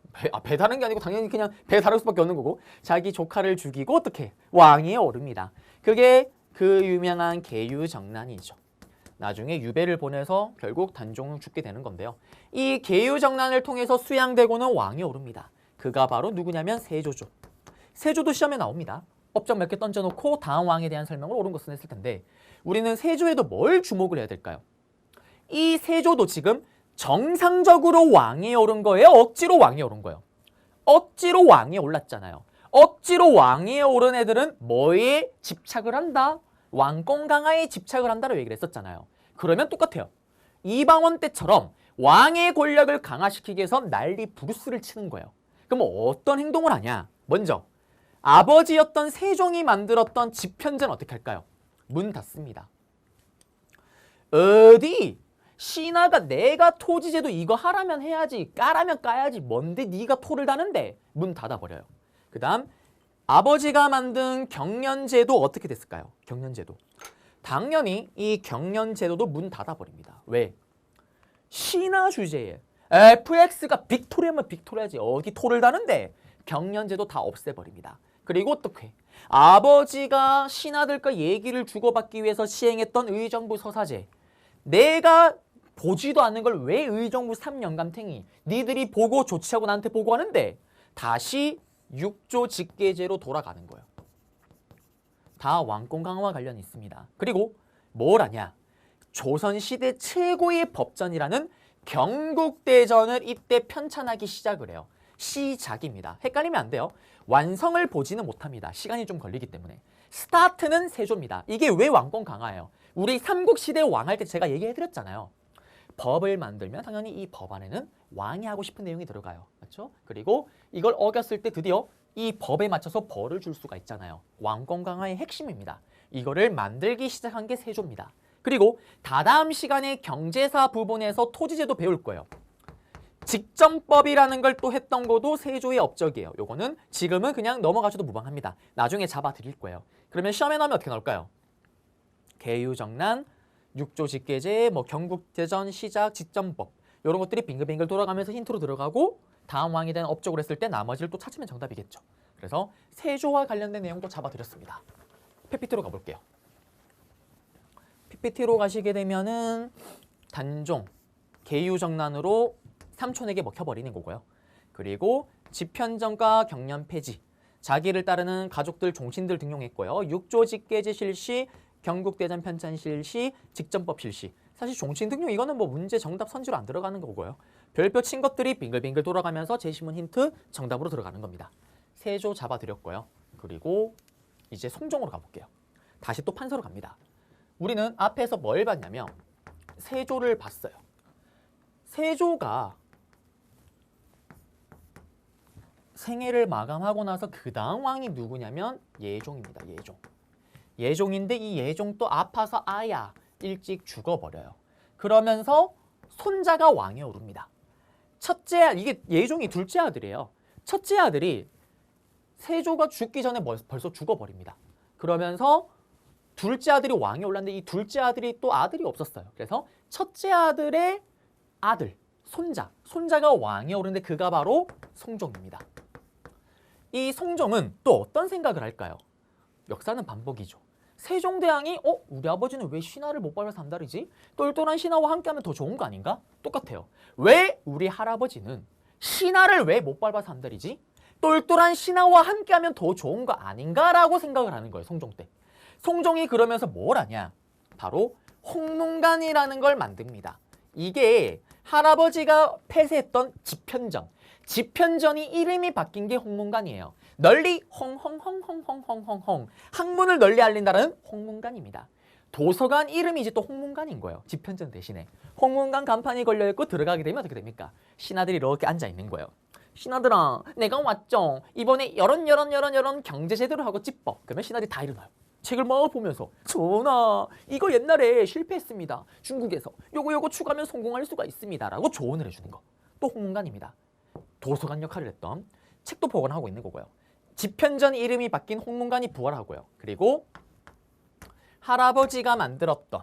Speaker 1: 배다른 게 아니고 당연히 그냥 배다를 수밖에 없는 거고 자기 조카를 죽이고 어떻게 왕위에 오릅니다. 그게 그 유명한 계유정난이죠. 나중에 유배를 보내서 결국 단종은 죽게 되는 건데요. 이 계유정난을 통해서 수양대군은 왕이 오릅니다. 그가 바로 누구냐면 세조죠. 세조도 시험에 나옵니다. 업적 몇 개 던져놓고 다음 왕에 대한 설명을 옳은 것은 했을 텐데 우리는 세조에도 뭘 주목을 해야 될까요? 이 세조도 지금 정상적으로 왕에 오른 거예요? 억지로 왕에 오른 거예요? 억지로 왕에 올랐잖아요. 억지로 왕에 오른 애들은 뭐에 집착을 한다? 왕권 강화에 집착을 한다고 얘기를 했었잖아요. 그러면 똑같아요. 이방원 때처럼 왕의 권력을 강화시키기 위해서 난리 부르스를 치는 거예요. 그럼 어떤 행동을 하냐? 먼저 아버지였던 세종이 만들었던 집현전 어떻게 할까요? 문 닫습니다. 어디? 신하가 내가 토지제도 이거 하라면 해야지, 까라면 까야지, 뭔데 네가 토를 다는데? 문 닫아버려요. 그 다음 아버지가 만든 경련제도 어떻게 됐을까요? 경련제도. 당연히 이 경련제도도 문 닫아버립니다. 왜? 신하 주제에 FX가 빅토리아면 빅토리아지 어디 토를 다는데? 경련제도 다 없애버립니다. 그리고 어떻게? 아버지가 신하들과 얘기를 주고받기 위해서 시행했던 의정부 서사제. 내가 보지도 않는 걸 왜 의정부 3년감탱이 니들이 보고 조치하고 나한테 보고하는데 다시 6조 직계제로 돌아가는 거예요. 다 왕권 강화와 관련이 있습니다. 그리고 뭘 하냐? 조선시대 최고의 법전이라는 경국대전을 이때 편찬하기 시작을 해요. 시작입니다. 헷갈리면 안 돼요. 완성을 보지는 못합니다. 시간이 좀 걸리기 때문에. 스타트는 세조입니다. 이게 왜 왕권 강화예요? 우리 삼국시대 왕할 때 제가 얘기해드렸잖아요. 법을 만들면 당연히 이 법안에는 왕이 하고 싶은 내용이 들어가요. 맞죠? 그리고 이걸 어겼을 때 드디어 이 법에 맞춰서 벌을 줄 수가 있잖아요. 왕권 강화의 핵심입니다. 이거를 만들기 시작한 게 세조입니다. 그리고 다다음 시간에 경제사 부분에서 토지제도 배울 거예요. 직전법이라는 걸 또 했던 것도 세조의 업적이에요. 요거는 지금은 그냥 넘어가셔도 무방합니다. 나중에 잡아 드릴 거예요. 그러면 시험에 나오면 어떻게 나올까요? 계유정난, 6조 직계제, 경국대전 시작, 직전법 이런 것들이 빙글빙글 돌아가면서 힌트로 들어가고 다음 왕에 대한 업적을 했을 때 나머지를 또 찾으면 정답이겠죠. 그래서 세조와 관련된 내용도 잡아드렸습니다. PPT로 가볼게요. PPT로 가시게 되면은 단종, 계유정난으로 삼촌에게 먹혀버리는 거고요. 그리고 집현전과 경련 폐지, 자기를 따르는 가족들 종신들 등용했고요. 6조 직계제 실시, 경국대전 편찬 실시, 직전법 실시. 사실 종신 등용 이거는 문제 정답 선지로 안 들어가는 거고요. 별표 친 것들이 빙글빙글 돌아가면서 제시문 힌트 정답으로 들어가는 겁니다. 세조 잡아드렸고요. 그리고 이제 송종으로 가볼게요. 다시 또 판서로 갑니다. 우리는 앞에서 뭘 봤냐면 세조를 봤어요. 세조가 생애를 마감하고 나서 그 다음 왕이 누구냐면 예종입니다. 예종. 예종인데 이 예종도 아파서 아야 일찍 죽어버려요. 그러면서 손자가 왕에 오릅니다. 첫째, 이게 예종이 둘째 아들이에요. 첫째 아들이 세조가 죽기 전에 벌써 죽어버립니다. 그러면서 둘째 아들이 왕에 올랐는데 이 둘째 아들이 또 아들이 없었어요. 그래서 첫째 아들의 아들, 손자가 왕에 오르는데 그가 바로 송종입니다. 이 송종은 또 어떤 생각을 할까요? 역사는 반복이죠. 세종대왕이 우리 아버지는 왜 신하를 못 밟아서 안달이지? 똘똘한 신하와 함께하면 더 좋은 거 아닌가? 똑같아요. 왜 우리 할아버지는 신하를 왜 못 밟아서 안달이지? 똘똘한 신하와 함께하면 더 좋은 거 아닌가라고 생각을 하는 거예요. 송종 때. 송종이 그러면서 뭘 하냐? 바로 홍문관이라는 걸 만듭니다. 이게 할아버지가 폐쇄했던 집현전. 집현전이 이름이 바뀐 게 홍문관이에요. 널리 홍홍홍홍홍홍홍홍 학문을 널리 알린다는 홍문관입니다. 도서관 이름이 이제 또 홍문관인 거예요. 집현전 대신에. 홍문관 간판이 걸려있고 들어가게 되면 어떻게 됩니까? 신하들이 이렇게 앉아있는 거예요. 신하들아 내가 왔죠. 이번에 이런 경제제도를 하고 찝어. 그러면 신하들이 다 일어나요. 책을 막 보면서 전하 이거 옛날에 실패했습니다. 중국에서 요거 추가하면 성공할 수가 있습니다. 라고 조언을 해주는 거. 또 홍문관입니다. 도서관 역할을 했던 책도 보관하고 있는 거고요. 집현전 이름이 바뀐 홍문관이 부활하고요. 그리고 할아버지가 만들었던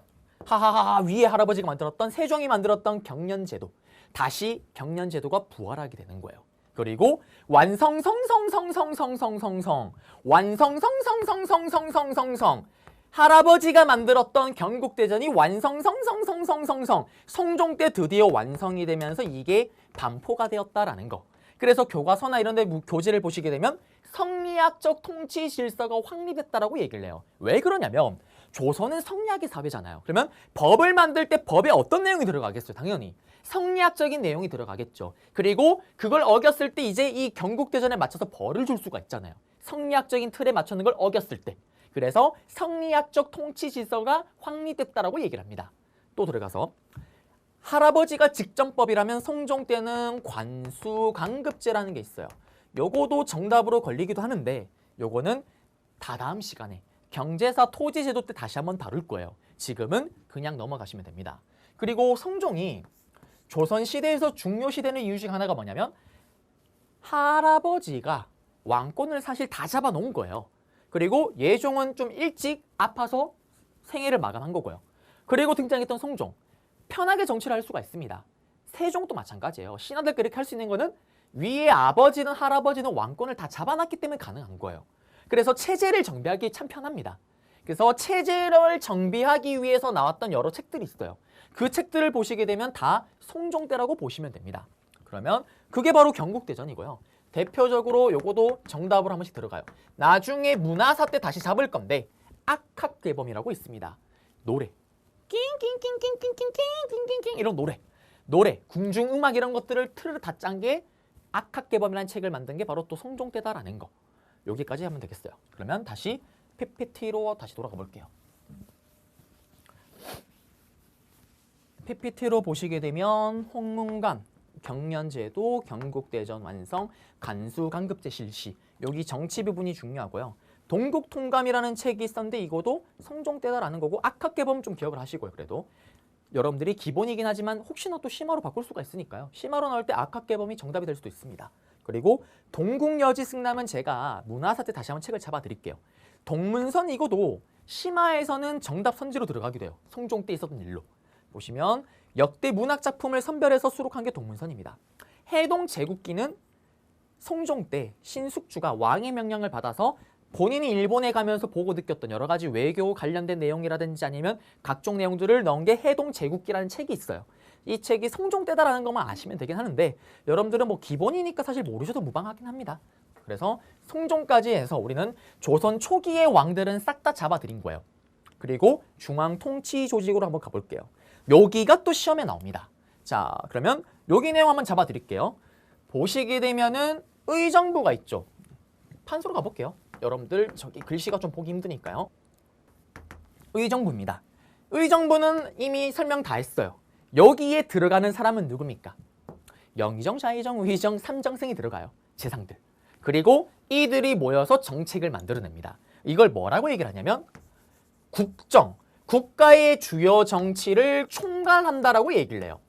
Speaker 1: 위에 할아버지가 만들었던 세종이 만들었던 경련제도 다시 경련제도가 부활하게 되는 거예요. 그리고 완성성성성성성성 할아버지가 만들었던 경국대전이 완성성성성성성성 성종 때 드디어 완성이 되면서 이게 반포가 되었다라는 거. 그래서 교과서나 이런 데 교재를 보시게 되면 성리학적 통치 질서가 확립됐다라고 얘기를 해요. 왜 그러냐면 조선은 성리학의 사회잖아요. 그러면 법을 만들 때 법에 어떤 내용이 들어가겠어요? 당연히 성리학적인 내용이 들어가겠죠. 그리고 그걸 어겼을 때 이제 이 경국대전에 맞춰서 벌을 줄 수가 있잖아요. 성리학적인 틀에 맞추는 걸 어겼을 때. 그래서 성리학적 통치 질서가 확립됐다라고 얘기를 합니다. 또 들어가서 할아버지가 직전법이라면 성종 때는 관수강급제라는 게 있어요. 요거도 정답으로 걸리기도 하는데 요거는 다다음 시간에 경제사 토지제도 때 다시 한번 다룰 거예요. 지금은 그냥 넘어가시면 됩니다. 그리고 성종이 조선시대에서 중요시되는 이유 중 하나가 뭐냐면 할아버지가 왕권을 사실 다 잡아놓은 거예요. 그리고 예종은 좀 일찍 아파서 생애를 마감한 거고요. 그리고 등장했던 성종, 편하게 정치를 할 수가 있습니다. 세종도 마찬가지예요. 신하들 그렇게 할 수 있는 거는 위에 아버지는 할아버지는 왕권을 다 잡아놨기 때문에 가능한 거예요. 그래서 체제를 정비하기 참 편합니다. 그래서 체제를 정비하기 위해서 나왔던 여러 책들이 있어요. 그 책들을 보시게 되면 다 성종 때라고 보시면 됩니다. 그러면 그게 바로 경국대전이고요. 대표적으로 요거도 정답으로 한 번씩 들어가요. 나중에 문화사 때 다시 잡을 건데 악학개범이라고 있습니다. 노래 낑낑낑낑낑낑낑낑낑 이런 노래 궁중음악 이런 것들을 틀을 다 짠 게 악학개범이라는 책을 만든 게 바로 또 성종 때다라는 거. 여기까지 하면 되겠어요. 그러면 다시 PPT로 다시 돌아가 볼게요. PPT로 보시게 되면 홍문관, 경련제도, 경국대전 완성, 간수강급제 실시. 여기 정치 부분이 중요하고요. 동국통감이라는 책이 있었는데 이것도 성종 때다라는 거고 악학개범 좀 기억을 하시고요. 그래도 여러분들이 기본이긴 하지만 혹시나 또 심화로 바꿀 수가 있으니까요. 심화로 나올 때 악학개범이 정답이 될 수도 있습니다. 그리고 동국여지승남은 제가 문화사 때 다시 한번 책을 잡아드릴게요. 동문선 이거도 심화에서는 정답 선지로 들어가게 돼요. 성종 때 있었던 일로. 보시면 역대 문학작품을 선별해서 수록한 게 동문선입니다. 해동 제국기는 성종 때 신숙주가 왕의 명령을 받아서 본인이 일본에 가면서 보고 느꼈던 여러 가지 외교 관련된 내용이라든지 아니면 각종 내용들을 넣은 게 해동 제국기라는 책이 있어요. 이 책이 성종 때다라는 것만 아시면 되긴 하는데 여러분들은 뭐 기본이니까 사실 모르셔도 무방하긴 합니다. 그래서 성종까지 해서 우리는 조선 초기의 왕들은 싹 다 잡아드린 거예요. 그리고 중앙 통치 조직으로 한번 가볼게요. 여기가 또 시험에 나옵니다. 자, 그러면 여기 내용 한번 잡아드릴게요. 보시게 되면은 의정부가 있죠. 판서로 가볼게요. 여러분들 저기 글씨가 좀 보기 힘드니까요. 의정부입니다. 의정부는 이미 설명 다 했어요. 여기에 들어가는 사람은 누굽니까? 영의정, 좌의정, 우의정, 삼정승이 들어가요. 재상들. 그리고 이들이 모여서 정책을 만들어냅니다. 이걸 뭐라고 얘기를 하냐면 국정, 국가의 주요 정치를 총괄한다라고 얘기를 해요.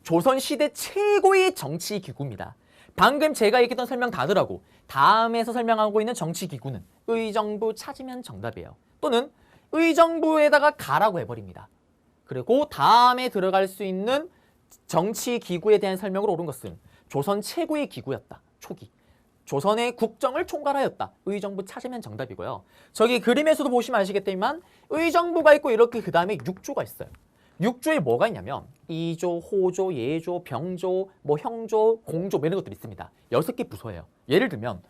Speaker 1: 조선시대 최고의 정치 기구입니다. 방금 제가 얘기했던 설명 다들하고 다음에서 설명하고 있는 정치 기구는 의정부 찾으면 정답이에요. 또는 의정부에다가 가라고 해버립니다. 그리고 다음에 들어갈 수 있는 정치 기구에 대한 설명으로 옳은 것은 조선 최고의 기구였다. 초기. 조선의 국정을 총괄하였다. 의정부 찾으면 정답이고요. 저기 그림에서도 보시면 아시겠지만 의정부가 있고 이렇게 그 다음에 육조가 있어요. 육조에 뭐가 있냐면 이조, 호조, 예조, 병조, 뭐 형조, 공조 뭐 이런 것들이 있습니다. 6개 부서예요. 예를 들면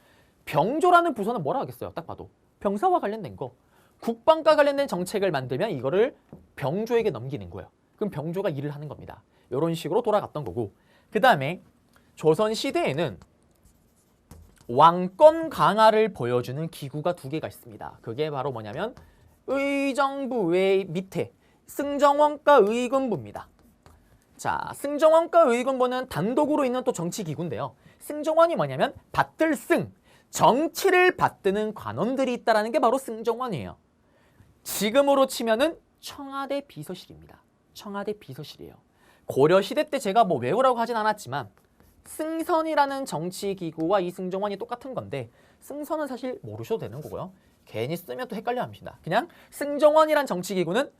Speaker 1: 병조라는 부서는 뭐라 하겠어요? 딱 봐도 병사와 관련된 거. 국방과 관련된 정책을 만들면 이거를 병조에게 넘기는 거예요. 그럼 병조가 일을 하는 겁니다. 이런 식으로 돌아갔던 거고 그 다음에 조선시대에는 왕권 강화를 보여주는 기구가 2개가 있습니다. 그게 바로 뭐냐면 의정부 외 밑에 승정원과 의군부입니다. 자, 승정원과 의군부는 단독으로 있는 또 정치기구인데요. 승정원이 뭐냐면 받들 승, 정치를 받드는 관원들이 있다는 게 바로 승정원이에요. 지금으로 치면은 청와대 비서실입니다. 청와대 비서실이에요. 고려시대 때 제가 뭐 외우라고 하진 않았지만 승선이라는 정치기구와 이 승정원이 똑같은 건데 승선은 사실 모르셔도 되는 거고요. 괜히 쓰면 또 헷갈려 합니다. 그냥 승정원이란 정치기구는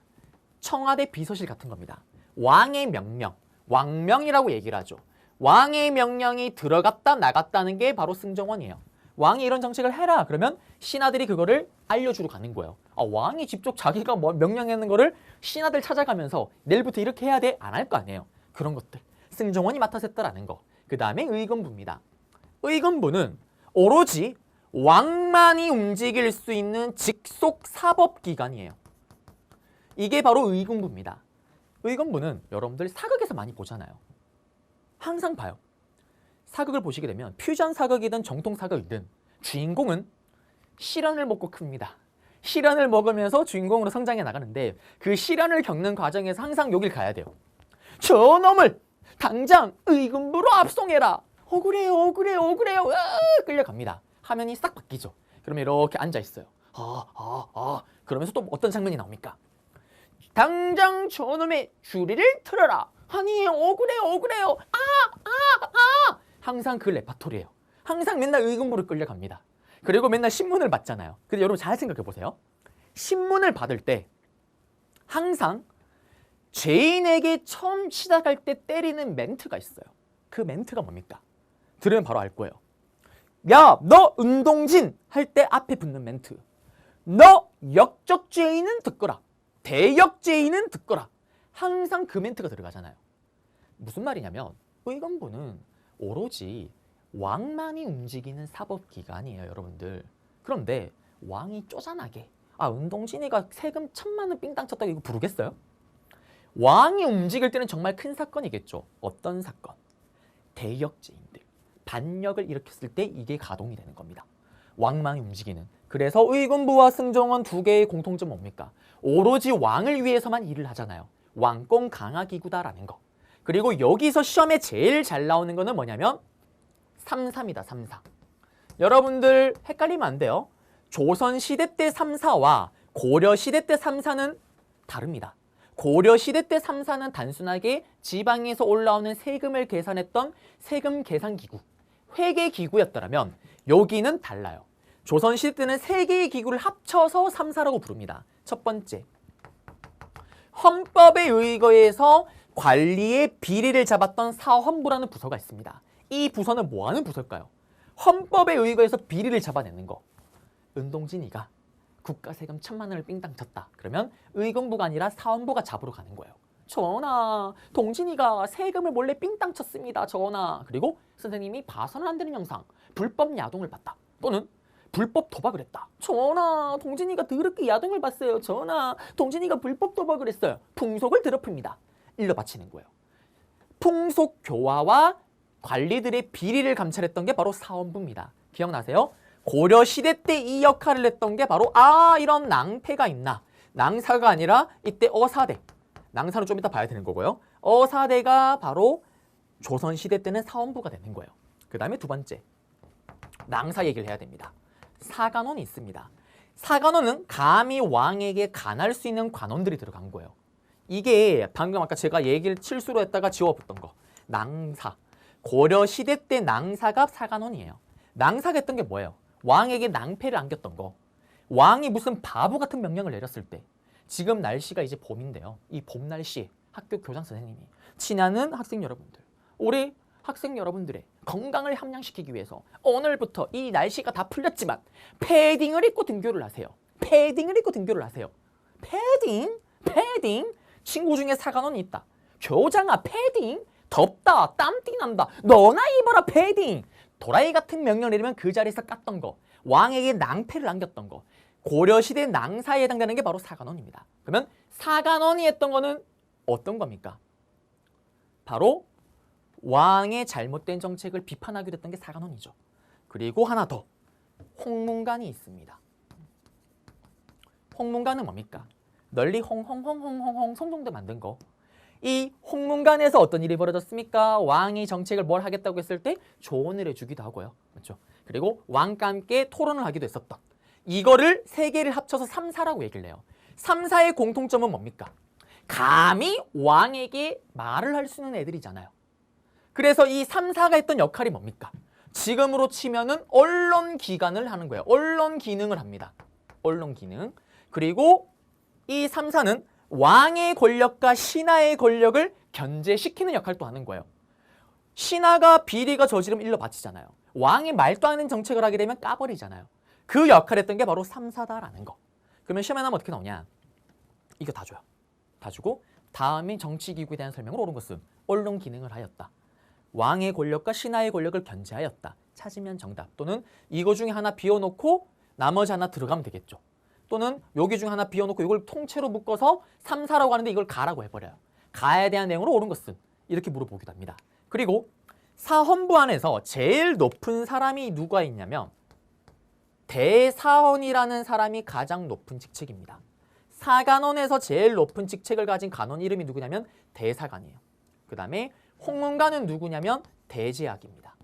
Speaker 1: 청와대 비서실 같은 겁니다. 왕의 명령, 왕명이라고 얘기를 하죠. 왕의 명령이 들어갔다 나갔다는 게 바로 승정원이에요. 왕이 이런 정책을 해라 그러면 신하들이 그거를 알려주러 가는 거예요. 왕이 직접 자기가 뭐 명령하는 거를 신하들 찾아가면서 내일부터 이렇게 해야 돼? 안 할 거 아니에요. 그런 것들. 승정원이 맡아서 했다라는 거. 그 다음에 의금부입니다. 의금부는 오로지 왕만이 움직일 수 있는 직속 사법기관이에요. 이게 바로 의금부입니다. 의금부는 여러분들 사극에서 많이 보잖아요. 항상 봐요. 사극을 보시게 되면 퓨전 사극이든 정통 사극이든 주인공은 실현을 먹고 큽니다. 시련을 먹으면서 주인공으로 성장해 나가는데 그 시련을 겪는 과정에서 항상 여길 가야 돼요. 저놈을 당장 의금부로 압송해라. 억울해요, 억울해요, 억울해요. 끌려갑니다. 화면이 싹 바뀌죠. 그러면 이렇게 앉아 있어요. 그러면서 또 어떤 장면이 나옵니까? 당장 저놈의 주리를 틀어라. 아니 억울해요, 억울해요. 항상 그 레파토리예요. 항상 맨날 의금부로 끌려갑니다. 그리고 맨날 신문을 받잖아요. 근데 여러분 잘 생각해 보세요. 신문을 받을 때 항상 죄인에게 처음 시작할 때 때리는 멘트가 있어요. 그 멘트가 뭡니까? 들으면 바로 알 거예요. 야, 너 은동진 할 때 앞에 붙는 멘트. 너 역적 죄인은 듣거라. 대역 죄인은 듣거라. 항상 그 멘트가 들어가잖아요. 무슨 말이냐면 의금부는 오로지 왕만이 움직이는 사법기관이에요, 여러분들. 그런데 왕이 쪼잔하게 은동진이가 세금 1,000만 원 삥땅 쳤다고 이거 부르겠어요? 왕이 움직일 때는 정말 큰 사건이겠죠. 어떤 사건? 대역죄인들, 반역을 일으켰을 때 이게 가동이 되는 겁니다. 왕만이 움직이는. 그래서 의금부와 승정원 두 개의 공통점 뭡니까? 오로지 왕을 위해서만 일을 하잖아요. 왕권 강화기구다라는 거. 그리고 여기서 시험에 제일 잘 나오는 거는 뭐냐면 3사입니다. 3사. 여러분들 헷갈리면 안 돼요. 조선시대 때 3사와 고려시대 때 3사는 다릅니다. 고려시대 때 3사는 단순하게 지방에서 올라오는 세금을 계산했던 세금 계산기구, 회계기구였더라면 여기는 달라요. 조선시대 때는 세 개의 기구를 합쳐서 3사라고 부릅니다. 첫 번째, 헌법에 의거해서 관리의 비리를 잡았던 사헌부라는 부서가 있습니다. 이 부서는 뭐하는 부서일까요? 헌법에 의거해서 비리를 잡아내는 거. 은동진이가 국가세금 1,000만 원을 삥땅 쳤다. 그러면 의금부가 아니라 사헌부가 잡으러 가는 거예요. 전하, 동진이가 세금을 몰래 삥땅 쳤습니다. 전하. 그리고 선생님이 봐서는 안 되는 영상, 불법 야동을 봤다. 또는 불법 도박을 했다. 전하, 동진이가 더럽게 야동을 봤어요. 전하, 동진이가 불법 도박을 했어요. 풍속을 더럽힙니다. 일러 바치는 거예요. 풍속 교화와 관리들의 비리를 감찰했던 게 바로 사헌부입니다. 기억나세요? 고려시대 때 이 역할을 했던 게 바로 이런 낭패가 있나. 낭사가 아니라 이때 어사대. 낭사는 좀 이따 봐야 되는 거고요. 어사대가 바로 조선시대 때는 사헌부가 되는 거예요. 그 다음에 두 번째, 낭사 얘기를 해야 됩니다. 사관원이 있습니다. 사관원은 감히 왕에게 간할 수 있는 관원들이 들어간 거예요. 이게 방금 아까 제가 얘기를 실수로 했다가 지워봤던 거. 낭사. 고려시대 때 낭사가 사관원이에요. 낭사가 했던 게 뭐예요? 왕에게 낭패를 안겼던 거. 왕이 무슨 바보 같은 명령을 내렸을 때, 지금 날씨가 이제 봄인데요. 이 봄 날씨에 학교 교장 선생님이 친하는 학생 여러분들, 우리 학생 여러분들의 건강을 함양시키기 위해서 오늘부터 이 날씨가 다 풀렸지만 패딩을 입고 등교를 하세요. 패딩을 입고 등교를 하세요. 패딩? 패딩? 친구 중에 사관원이 있다. 교장아, 패딩? 덥다, 땀띠 난다. 너나 입어라, 패딩. 도라이 같은 명령을 내리면 그 자리에서 깠던 거. 왕에게 낭패를 안겼던 거. 고려시대 낭사에 해당되는 게 바로 사관원입니다. 그러면 사관원이 했던 거는 어떤 겁니까? 바로 왕의 잘못된 정책을 비판하기로 했던 게 사관원이죠. 그리고 하나 더, 홍문관이 있습니다. 홍문관은 뭡니까? 널리 홍홍홍홍홍홍 성종대 만든 거. 이 홍문관에서 어떤 일이 벌어졌습니까? 왕이 정책을 뭘 하겠다고 했을 때 조언을 해주기도 하고요. 그렇죠? 그리고 왕과 함께 토론을 하기도 했었던, 이거를 세 개를 합쳐서 3사라고 얘기를 해요. 3사의 공통점은 뭡니까? 감히 왕에게 말을 할 수 있는 애들이잖아요. 그래서 이 3사가 했던 역할이 뭡니까? 지금으로 치면은 언론 기관을 하는 거예요. 언론 기능을 합니다. 언론 기능. 그리고 이 3사는 왕의 권력과 신하의 권력을 견제시키는 역할도 하는 거예요. 신하가 비리가 저지르면 일러 바치잖아요. 왕이 말도 안 되는 정책을 하게 되면 까버리잖아요. 그 역할을 했던 게 바로 3사다라는 거. 그러면 시험에 나면 어떻게 나오냐? 이거 다 줘요. 다 주고 다음에 정치기구에 대한 설명을 옳은 것은 언론 기능을 하였다. 왕의 권력과 신하의 권력을 견제하였다. 찾으면 정답. 또는 이거 중에 하나 비워놓고 나머지 하나 들어가면 되겠죠. 또는 여기 중에 하나 비워놓고 이걸 통째로 묶어서 3사라고 하는데 이걸 가라고 해버려요. 가에 대한 내용으로 옳은 것은 이렇게 물어보기도 합니다. 그리고 사헌부 안에서 제일 높은 사람이 누가 있냐면 대사헌이라는 사람이 가장 높은 직책입니다. 사간원에서 제일 높은 직책을 가진 간원 이름이 누구냐면 대사간이에요. 그 다음에 홍문관은 누구냐면 대제학입니다.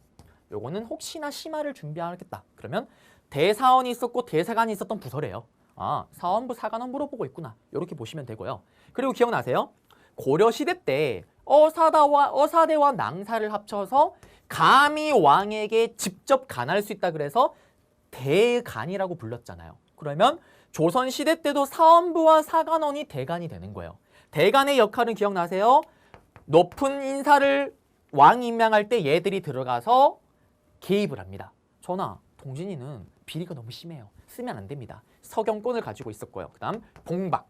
Speaker 1: 요거는 혹시나 심화를 준비하겠다. 그러면 대사헌이 있었고 대사간이 있었던 부서래요. 아, 사헌부, 사간원 물어보고 있구나. 이렇게 보시면 되고요. 그리고 기억나세요? 고려시대 때 어사대와 낭사를 합쳐서 감히 왕에게 직접 간할 수 있다 그래서 대간이라고 불렀잖아요. 그러면 조선시대 때도 사헌부와 사간원이 대간이 되는 거예요. 대간의 역할은 기억나세요? 높은 인사를 왕이 임명할 때 얘들이 들어가서 개입을 합니다. 전하, 동진이는 비리가 너무 심해요. 쓰면 안 됩니다. 서경권을 가지고 있었고요. 그 다음 봉박.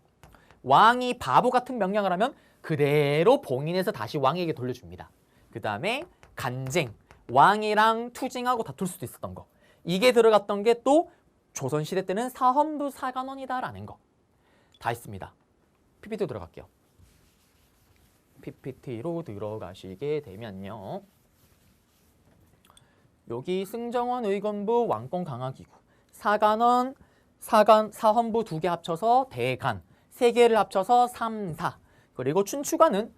Speaker 1: 왕이 바보 같은 명령을 하면 그대로 봉인해서 다시 왕에게 돌려줍니다. 그 다음에 간쟁. 왕이랑 투쟁하고 다툴 수도 있었던 거. 이게 들어갔던 게 또 조선시대 때는 사헌부 사간원이다라는 거. 다 있습니다. PPT로 들어갈게요. PPT로 들어가시게 되면요. 여기 승정원 의건부 왕권 강화기구, 사간원, 사헌부 2개 합쳐서 대간, 3개를 합쳐서 3사, 그리고 춘추관은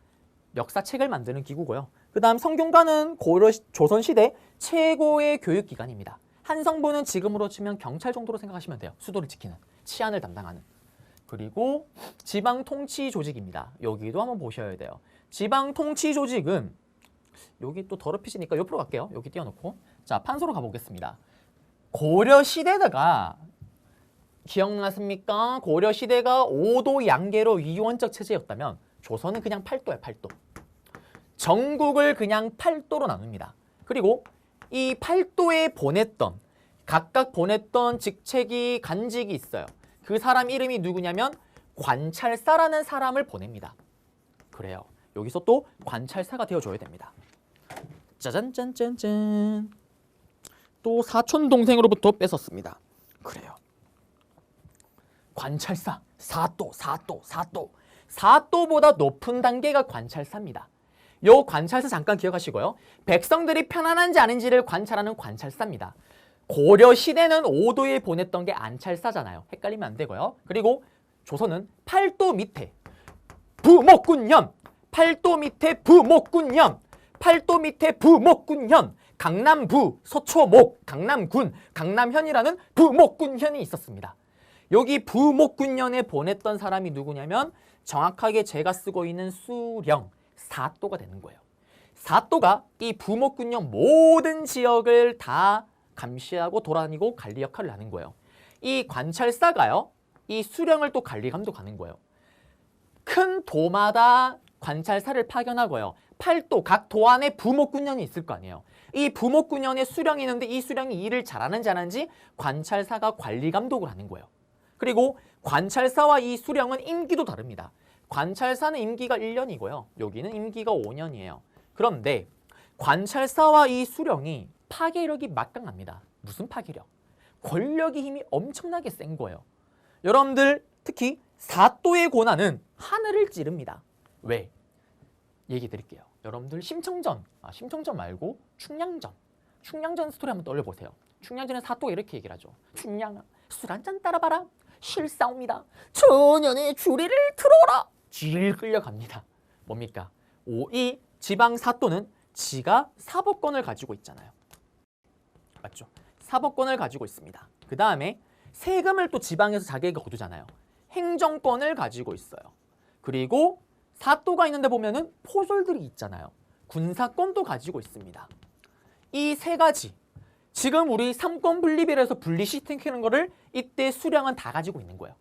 Speaker 1: 역사책을 만드는 기구고요. 그 다음 성균관은 조선시대 최고의 교육기관입니다. 한성부는 지금으로 치면 경찰 정도로 생각하시면 돼요. 수도를 지키는, 치안을 담당하는. 그리고 지방통치조직입니다. 여기도 한번 보셔야 돼요. 지방통치조직은 여기 또 더럽히시니까 옆으로 갈게요. 여기 띄워놓고. 자, 판소로 가보겠습니다. 고려시대가 기억나십니까? 고려시대가 5도 양계로 위원적 체제였다면 조선은 그냥 8도야, 8도. 전국을 그냥 8도로 나눕니다. 그리고 이 8도에 각각 보냈던 직책이 간직이 있어요. 그 사람 이름이 누구냐면 관찰사라는 사람을 보냅니다. 그래요. 여기서 또 관찰사가 되어줘야 됩니다. 짜잔짠짠짠. 또 사촌 동생으로부터 뺏었습니다. 그래요. 관찰사, 사도. 사도보다 높은 단계가 관찰사입니다. 요 관찰사 잠깐 기억하시고요. 백성들이 편안한지 아닌지를 관찰하는 관찰사입니다. 고려시대는 5도에 보냈던 게 안찰사잖아요. 헷갈리면 안 되고요. 그리고 조선은 8도 밑에 부목군현, 8도 밑에 부목군현, 8도 밑에 부목군현, 강남부, 서초목, 강남군, 강남현이라는 부목군현이 있었습니다. 여기 부목군현에 보냈던 사람이 누구냐면 정확하게 제가 쓰고 있는 수령, 사도가 되는 거예요. 사도가 이 부목군현 모든 지역을 다 감시하고 돌아다니고 관리 역할을 하는 거예요. 이 관찰사가요, 이 수령을 또 관리 감독하는 거예요. 큰 도마다 관찰사를 파견하고요. 8도 각 도 안에 부목군현이 있을 거 아니에요. 이 부목군현에 수령이 있는데 이 수령이 일을 잘하는지 안 하는지 관찰사가 관리 감독을 하는 거예요. 그리고 관찰사와 이 수령은 임기도 다릅니다. 관찰사는 임기가 1년이고요. 여기는 임기가 5년이에요. 그런데 관찰사와 이 수령이 파괴력이 막강합니다. 무슨 파괴력? 권력의 힘이 엄청나게 센 거예요. 여러분들 특히 사또의 고난은 하늘을 찌릅니다. 왜? 얘기 드릴게요. 여러분들 심청전 말고 충량전 스토리 한번 떠올려보세요. 충량전에 사또가 이렇게 얘기를 하죠. 충량아, 술 한잔 따라봐라. 실사옵니다. 천년의 주리를 틀어라. 질 끌려갑니다. 뭡니까? 이 지방 사또는 지가 사법권을 가지고 있잖아요. 맞죠? 사법권을 가지고 있습니다. 그 다음에 세금을 또 지방에서 자기가 거두잖아요. 행정권을 가지고 있어요. 그리고 사또가 있는데 보면은 포졸들이 있잖아요. 군사권도 가지고 있습니다. 이 세 가지, 지금 우리 삼권 분립이라서 분리시키는 거를 이때 수령은 다 가지고 있는 거예요.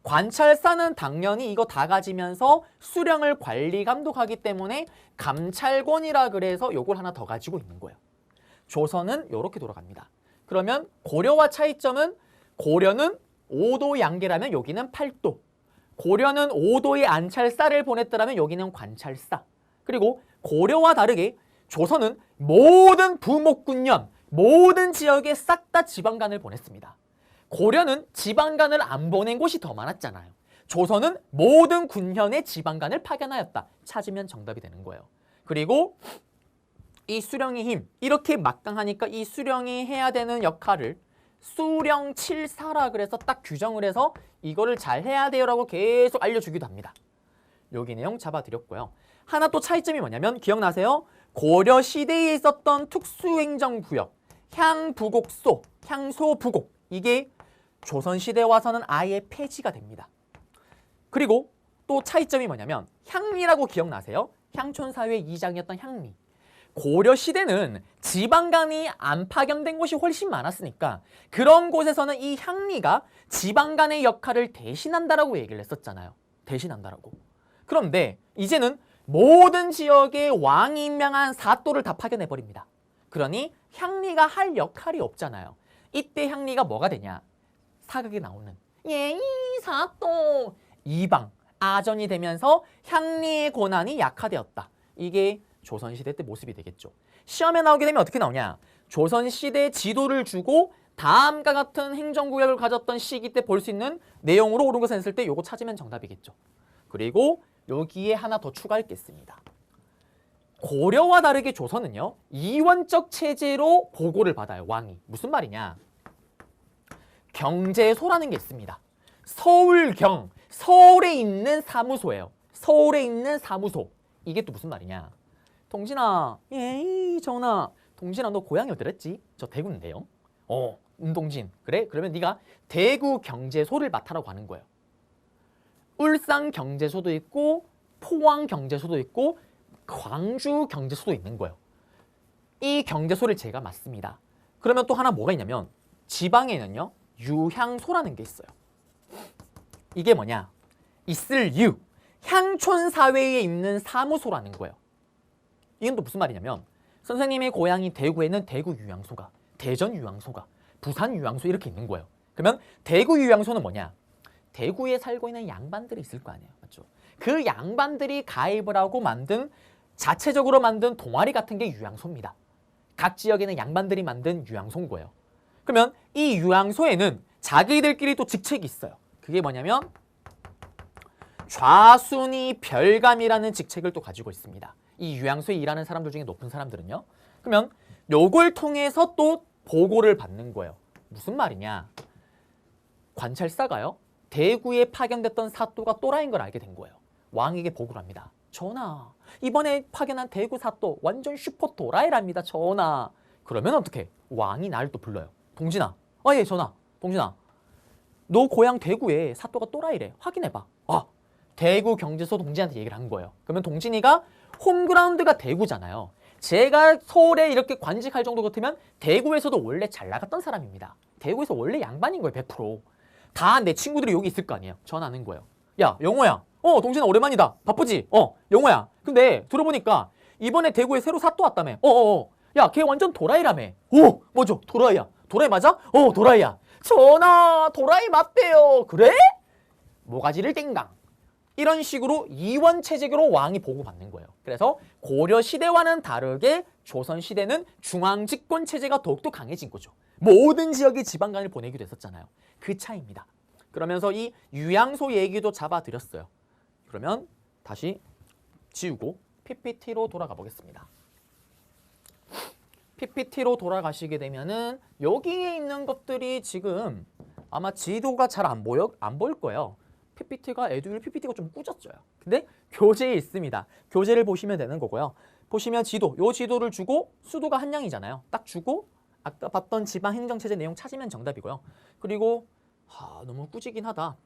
Speaker 1: 관찰사는 당연히 이거 다 가지면서 수령을 관리 감독하기 때문에 감찰권이라 그래서 요걸 하나 더 가지고 있는 거예요. 조선은 이렇게 돌아갑니다. 그러면 고려와 차이점은 고려는 5도 양계라면 여기는 8도. 고려는 5도의 안찰사를 보냈더라면 여기는 관찰사. 그리고 고려와 다르게 조선은 모든 부목군현, 모든 지역에 싹 다 지방관을 보냈습니다. 고려는 지방관을 안 보낸 곳이 더 많았잖아요. 조선은 모든 군현에 지방관을 파견하였다. 찾으면 정답이 되는 거예요. 그리고 이 수령의 힘, 이렇게 막강하니까 이 수령이 해야 되는 역할을 수령 7사라 그래서 딱 규정을 해서 이거를 잘 해야 돼요라고 계속 알려주기도 합니다. 여기 내용 잡아드렸고요. 하나 또 차이점이 뭐냐면 기억나세요? 고려 시대에 있었던 특수행정구역, 향부곡소, 향소부곡 이게 조선시대 와서는 아예 폐지가 됩니다. 그리고 또 차이점이 뭐냐면 향리라고 기억나세요? 향촌사회 이장이었던 향리. 고려시대는 지방간이 안 파견된 곳이 훨씬 많았으니까 그런 곳에서는 이 향리가 지방간의 역할을 대신한다라고 얘기를 했었잖아요. 대신한다라고. 그런데 이제는 모든 지역의 왕이 임명한 사또를 다 파견해버립니다. 그러니 향리가 할 역할이 없잖아요. 이때 향리가 뭐가 되냐? 사극에 나오는 예이 사또 이방 아전이 되면서 향리의 권한이 약화되었다. 이게 조선시대 때 모습이 되겠죠. 시험에 나오게 되면 어떻게 나오냐? 조선시대 지도를 주고 다음과 같은 행정구역을 가졌던 시기 때 볼 수 있는 내용으로 옳은 것을 했을 때 요거 찾으면 정답이겠죠. 그리고 여기에 하나 더 추가할 게 있습니다. 고려와 다르게 조선은요. 이원적 체제로 보고를 받아요. 왕이. 무슨 말이냐? 경제소라는 게 있습니다. 서울경, 서울에 있는 사무소예요. 서울에 있는 사무소. 이게 또 무슨 말이냐? 동진아, 예이 전아. 동진아 너 고향이 어디랬지? 저 대구인데요. 동진. 그래? 그러면 네가 대구 경제소를 맡아라고 하는 거예요. 울산 경제소도 있고 포항 경제소도 있고 광주 경제소도 있는 거예요. 이 경제소를 제가 맡습니다. 그러면 또 하나 뭐가 있냐면 지방에는요. 유향소라는 게 있어요. 이게 뭐냐? 있을 유, 향촌사회에 있는 사무소라는 거예요. 이건 또 무슨 말이냐면 선생님의 고향이 대구에는 대구 유향소가, 대전 유향소가, 부산 유향소 이렇게 있는 거예요. 그러면 대구 유향소는 뭐냐? 대구에 살고 있는 양반들이 있을 거 아니에요. 맞죠? 그 양반들이 가입을 하고 만든 자체적으로 만든 동아리 같은 게 유향소입니다. 각 지역에는 양반들이 만든 유향소인 거예요. 그러면 이 유향소에는 자기들끼리 또 직책이 있어요. 그게 뭐냐면 좌순위 별감이라는 직책을 또 가지고 있습니다. 이 유향소에 일하는 사람들 중에 높은 사람들은요. 그러면 요걸 통해서 또 보고를 받는 거예요. 무슨 말이냐? 관찰사가요. 대구에 파견됐던 사또가 또라이인 걸 알게 된 거예요. 왕에게 보고를 합니다. 전하, 이번에 파견한 대구 사또 완전 슈퍼 도라이랍니다. 전하. 그러면 어떡해? 왕이 나를 또 불러요. 동진아. 예, 전하. 동진아. 너 고향 대구에 사또가 또라이래. 확인해봐. 대구 경제소 동진한테 얘기를 한 거예요. 그러면 동진이가 홈그라운드가 대구잖아요. 제가 서울에 이렇게 관직할 정도 같으면 대구에서도 원래 잘 나갔던 사람입니다. 대구에서 원래 양반인 거예요. 100%. 다 내 친구들이 여기 있을 거 아니에요. 전화하는 거예요. 야, 영호야. 동진아 오랜만이다. 바쁘지? 영호야. 근데 들어보니까 이번에 대구에 새로 사또 왔다며. 야, 걔 완전 도라이라며. 뭐죠? 도라이야. 도라이 맞아? 도라이야. 전하, 도라이 맞대요. 그래? 모가지를 땡강. 이런 식으로 이원체제로 왕이 보고받는 거예요. 그래서 고려시대와는 다르게 조선시대는 중앙집권체제가 더욱더 강해진 거죠. 모든 지역에 지방간을 보내기도 했었잖아요. 그 차이입니다. 그러면서 이 유향소 얘기도 잡아드렸어요. 그러면 다시 지우고 PPT로 돌아가 보겠습니다. PPT로 돌아가시게 되면은 여기에 있는 것들이 지금 아마 지도가 잘 안 보일 거예요. PPT가 에듀윌 PPT가 좀 꾸졌져요. 근데 교재에 있습니다. 교재를 보시면 되는 거고요. 보시면 지도, 요 지도를 주고 수도가 한양이잖아요. 딱 주고 아까 봤던 지방행정체제 내용 찾으면 정답이고요. 그리고 너무 꾸지긴 하다.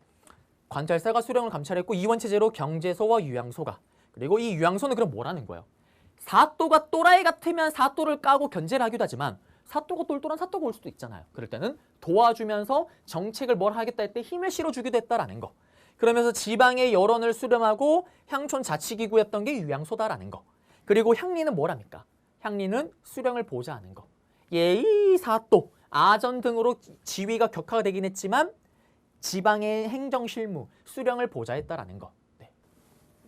Speaker 1: 관찰사가 수령을 감찰했고 이원체제로 경제소와 유향소가. 그리고 이 유향소는 그럼 뭐라는 거예요? 사또가 또라이 같으면 사또를 까고 견제를 하기도 하지만 사또가 똘똘한 사또가 올 수도 있잖아요. 그럴 때는 도와주면서 정책을 뭘 하겠다 할 때 힘을 실어주기도 했다라는 거. 그러면서 지방의 여론을 수렴하고 향촌 자치기구였던 게 유향소다라는 거. 그리고 향리는 뭐랍니까? 향리는 수령을 보좌하는 거. 예의, 사또, 아전 등으로 지위가 격화가 되긴 했지만 지방의 행정실무, 수령을 보좌했다라는 거. 네.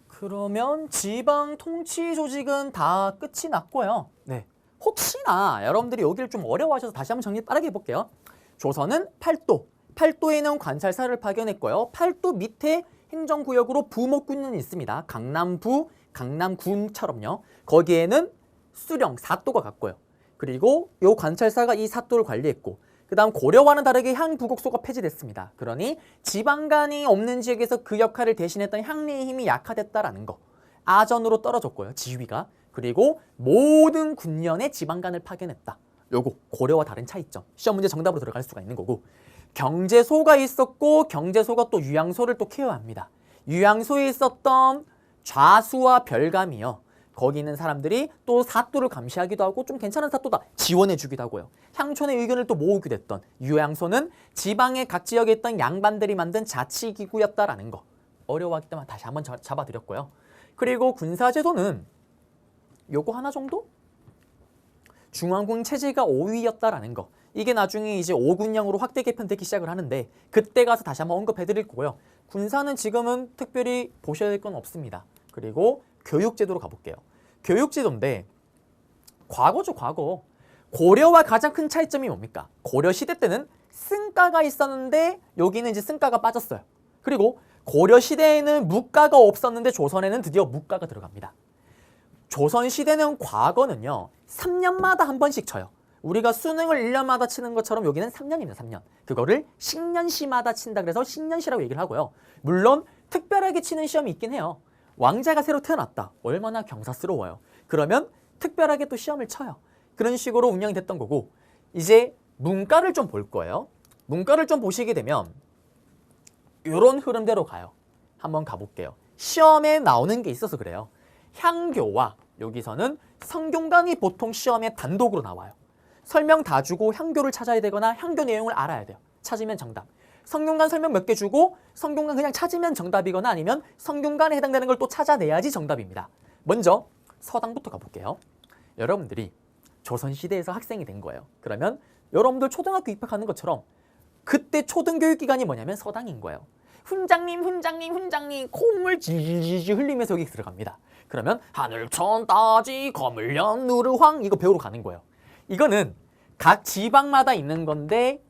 Speaker 1: 그러면 지방 통치 조직은 다 끝이 났고요. 네. 혹시나 여러분들이 여기를 좀 어려워하셔서 다시 한번 정리 빠르게 해볼게요. 조선은 팔도, 팔도에는 관찰사를 파견했고요. 팔도 밑에 행정구역으로 부목군은 있습니다. 강남부, 강남군처럼요. 거기에는 수령, 사또가 갔고요. 그리고 요 관찰사가 이 사또를 관리했고 그 다음 고려와는 다르게 향부국소가 폐지됐습니다. 그러니 지방간이 없는 지역에서 그 역할을 대신했던 향리의 힘이 약화됐다라는 거. 아전으로 떨어졌고요. 지위가. 그리고 모든 군년에 지방간을 파견했다. 요거 고려와 다른 차이점. 시험 문제 정답으로 들어갈 수가 있는 거고. 경제소가 있었고 경제소가 또 유양소를 또 케어합니다. 유양소에 있었던 좌수와 별감이요. 거기 있는 사람들이 또 사또를 감시하기도 하고 좀 괜찮은 사또다 지원해주기도 하고요. 향촌의 의견을 또 모으기도 했던 유양소는 지방의 각 지역에 있던 양반들이 만든 자치기구였다라는 거. 어려워하기 때문에 다시 한번 잡아드렸고요. 그리고 군사제도는 요거 하나 정도? 중앙군 체제가 5위였다라는 거. 이게 나중에 이제 5군령으로 확대 개편되기 시작을 하는데 그때 가서 다시 한번 언급해드릴 거고요. 군사는 지금은 특별히 보셔야 될 건 없습니다. 그리고 교육제도로 가볼게요. 교육제도인데 과거죠, 과거. 고려와 가장 큰 차이점이 뭡니까? 고려 시대 때는 승가가 있었는데 여기는 이제 승가가 빠졌어요. 그리고 고려 시대에는 무가가 없었는데 조선에는 드디어 무가가 들어갑니다. 조선 시대는 과거는요. 3년마다 한 번씩 쳐요. 우리가 수능을 1년마다 치는 것처럼 여기는 3년입니다. 3년. 그거를 식년시마다 친다 그래서 식년시라고 얘기를 하고요. 물론 특별하게 치는 시험이 있긴 해요. 왕자가 새로 태어났다. 얼마나 경사스러워요. 그러면 특별하게 또 시험을 쳐요. 그런 식으로 운영이 됐던 거고 이제 문과를 좀 볼 거예요. 문과를 좀 보시게 되면 이런 흐름대로 가요. 한번 가볼게요. 시험에 나오는 게 있어서 그래요. 향교와 여기서는 성균관이 보통 시험에 단독으로 나와요. 설명 다 주고 향교를 찾아야 되거나 향교 내용을 알아야 돼요. 찾으면 정답. 성균관 설명 몇 개 주고 성균관 그냥 찾으면 정답이거나 아니면 성균관에 해당되는 걸 또 찾아내야지 정답입니다. 먼저 서당부터 가볼게요. 여러분들이 조선시대에서 학생이 된 거예요. 그러면 여러분들 초등학교 입학하는 것처럼 그때 초등교육기관이 뭐냐면 서당인 거예요. 훈장님 콧물 질질 흘리면서 여기 들어갑니다. 그러면 하늘천 따지 거물연 누르황 이거 배우러 가는 거예요. 이거는 각 지방마다 있는 건데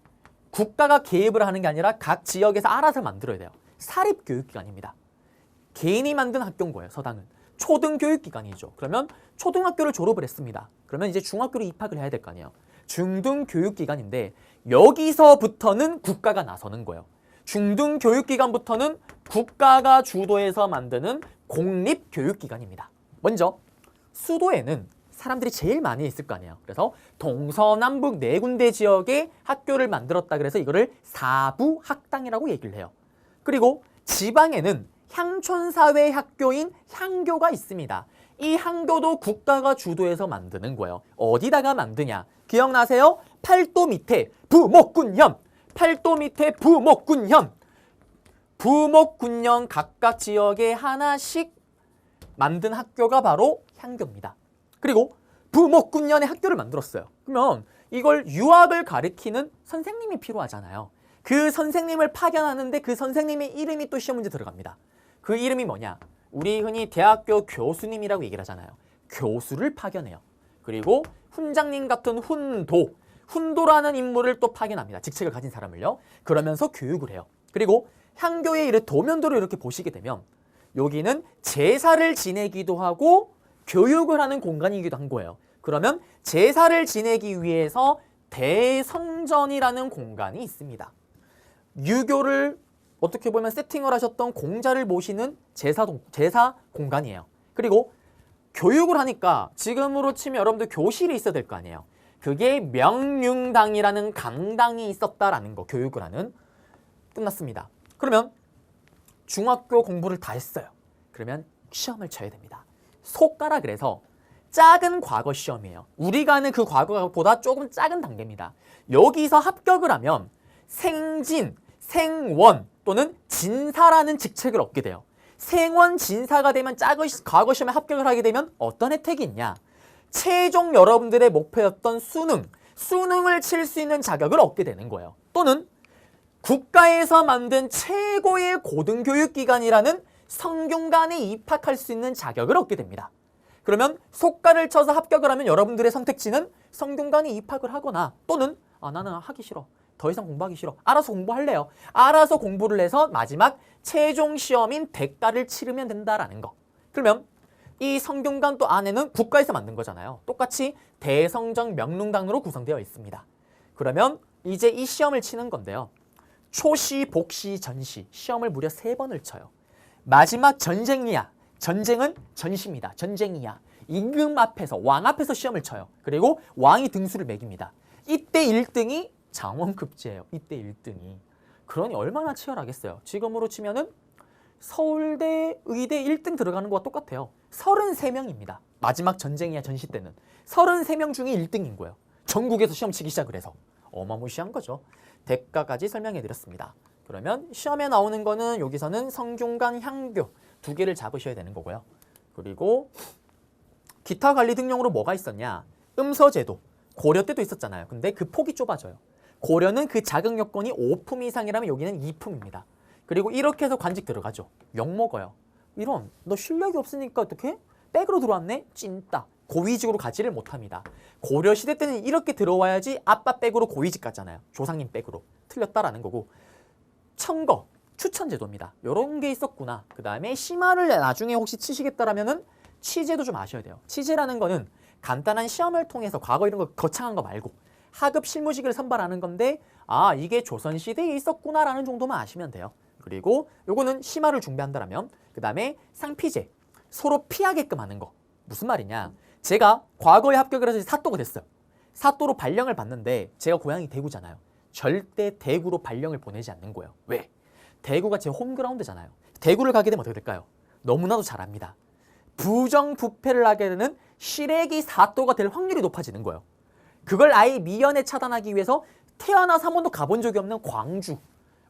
Speaker 1: 국가가 개입을 하는 게 아니라 각 지역에서 알아서 만들어야 돼요. 사립교육기관입니다. 개인이 만든 학교인 거예요. 서당은. 초등교육기관이죠. 그러면 초등학교를 졸업을 했습니다. 그러면 이제 중학교로 입학을 해야 될 거 아니에요. 중등교육기관인데 여기서부터는 국가가 나서는 거예요. 중등교육기관부터는 국가가 주도해서 만드는 공립교육기관입니다. 먼저 수도에는 사람들이 제일 많이 있을 거 아니에요. 그래서 동서남북 네 군데 지역에 학교를 만들었다 그래서 이거를 사부학당이라고 얘기를 해요. 그리고 지방에는 향촌사회 학교인 향교가 있습니다. 이 향교도 국가가 주도해서 만드는 거예요. 어디다가 만드냐? 기억나세요? 팔도 밑에 부목군현. 팔도 밑에 부목군현. 부목군현 각각 지역에 하나씩 만든 학교가 바로 향교입니다. 그리고 부목군년의 학교를 만들었어요. 그러면 이걸 유학을 가르치는 선생님이 필요하잖아요. 그 선생님을 파견하는데 그 선생님의 이름이 또 시험 문제 들어갑니다. 그 이름이 뭐냐? 우리 흔히 대학교 교수님이라고 얘기를 하잖아요. 교수를 파견해요. 그리고 훈장님 같은 훈도라는 인물을 또 파견합니다. 직책을 가진 사람을요. 그러면서 교육을 해요. 그리고 향교의 이렇게 도면도를 이렇게 보시게 되면 여기는 제사를 지내기도 하고 교육을 하는 공간이기도 한 거예요. 그러면 제사를 지내기 위해서 대성전이라는 공간이 있습니다. 유교를 어떻게 보면 세팅을 하셨던 공자를 모시는 제사 공간이에요. 그리고 교육을 하니까 지금으로 치면 여러분들 교실이 있어야 될 거 아니에요. 그게 명륜당이라는 강당이 있었다라는 거, 교육을 하는. 끝났습니다. 그러면 중학교 공부를 다 했어요. 그러면 시험을 쳐야 됩니다. 속가라 그래서 작은 과거 시험이에요. 우리가 아는 그 과거보다 조금 작은 단계입니다. 여기서 합격을 하면 생진, 생원 또는 진사라는 직책을 얻게 돼요. 생원, 진사가 되면 작은 과거 시험에 합격을 하게 되면 어떤 혜택이 있냐? 최종 여러분들의 목표였던 수능을 칠 수 있는 자격을 얻게 되는 거예요. 또는 국가에서 만든 최고의 고등교육기관이라는 성균관에 입학할 수 있는 자격을 얻게 됩니다. 그러면 속가를 쳐서 합격을 하면 여러분들의 선택지는 성균관에 입학을 하거나 또는 나는 하기 싫어. 더 이상 공부하기 싫어. 알아서 공부할래요. 알아서 공부를 해서 마지막 최종 시험인 대가를 치르면 된다라는 거. 그러면 이 성균관 또 안에는 국가에서 만든 거잖아요. 똑같이 대성정 명릉당으로 구성되어 있습니다. 그러면 이제 이 시험을 치는 건데요. 초시, 복시, 전시 시험을 무려 3번을 쳐요. 마지막 전쟁이야. 전쟁은 전시입니다. 전쟁이야. 임금 앞에서 왕 앞에서 시험을 쳐요. 그리고 왕이 등수를 매깁니다. 이때 1등이 장원급제예요. 이때 1등이. 그러니 얼마나 치열하겠어요. 지금으로 치면은 서울대 의대 1등 들어가는 거와 똑같아요. 33명입니다. 마지막 전쟁이야 전시 때는. 33명 중에 1등인 거예요. 전국에서 시험 치기 시작을 해서. 어마무시한 거죠. 대가까지 설명해 드렸습니다. 그러면 시험에 나오는 거는 여기서는 성균관 향교 2개를 잡으셔야 되는 거고요. 그리고 기타 관리 등용으로 뭐가 있었냐? 음서제도. 고려 때도 있었잖아요. 근데 그 폭이 좁아져요. 고려는 그 자격 요건이 5품 이상이라면 여기는 2품입니다. 그리고 이렇게 해서 관직 들어가죠. 욕먹어요. 이런 너 실력이 없으니까 어떻게? 백으로 들어왔네? 찐따. 고위직으로 가지를 못합니다. 고려시대 때는 이렇게 들어와야지 아빠 백으로 고위직 갔잖아요. 조상님 백으로. 틀렸다라는 거고. 청거, 추천제도입니다. 이런 게 있었구나. 그 다음에 심화를 나중에 혹시 치시겠다라면은 치제도 좀 아셔야 돼요. 치제라는 거는 간단한 시험을 통해서 과거 이런 거 거창한 거 말고 하급 실무직을 선발하는 건데 아 이게 조선시대에 있었구나라는 정도만 아시면 돼요. 그리고 요거는 심화를 준비한다라면 그 다음에 상피제, 서로 피하게끔 하는 거. 무슨 말이냐. 제가 과거에 합격을 해서 사또가 됐어요. 사또로 발령을 받는데 제가 고향이 대구잖아요. 절대 대구로 발령을 보내지 않는 거예요. 왜? 대구가 제 홈그라운드잖아요. 대구를 가게 되면 어떻게 될까요? 너무나도 잘 압니다. 부정부패를 하게 되는 시래기 사또가 될 확률이 높아지는 거예요. 그걸 아예 미연에 차단하기 위해서 태어나서 한 번도 가본 적이 없는 광주,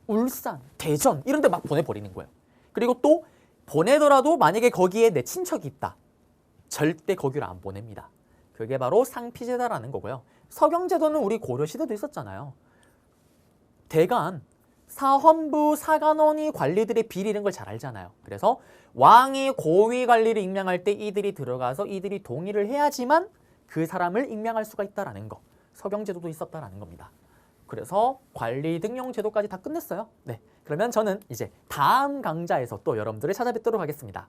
Speaker 1: 울산, 대전 이런 데 막 보내버리는 거예요. 그리고 또 보내더라도 만약에 거기에 내 친척이 있다. 절대 거기를 안 보냅니다. 그게 바로 상피제다라는 거고요. 서경제도는 우리 고려시대도 있었잖아요. 대간, 사헌부, 사간원이 관리들의 비리 이런 걸 잘 알잖아요. 그래서 왕이 고위 관리를 임명할 때 이들이 들어가서 이들이 동의를 해야지만 그 사람을 임명할 수가 있다라는 거. 서경제도도 있었다라는 겁니다. 그래서 관리 등용 제도까지 다 끝냈어요. 네, 그러면 저는 이제 다음 강좌에서 또 여러분들을 찾아뵙도록 하겠습니다.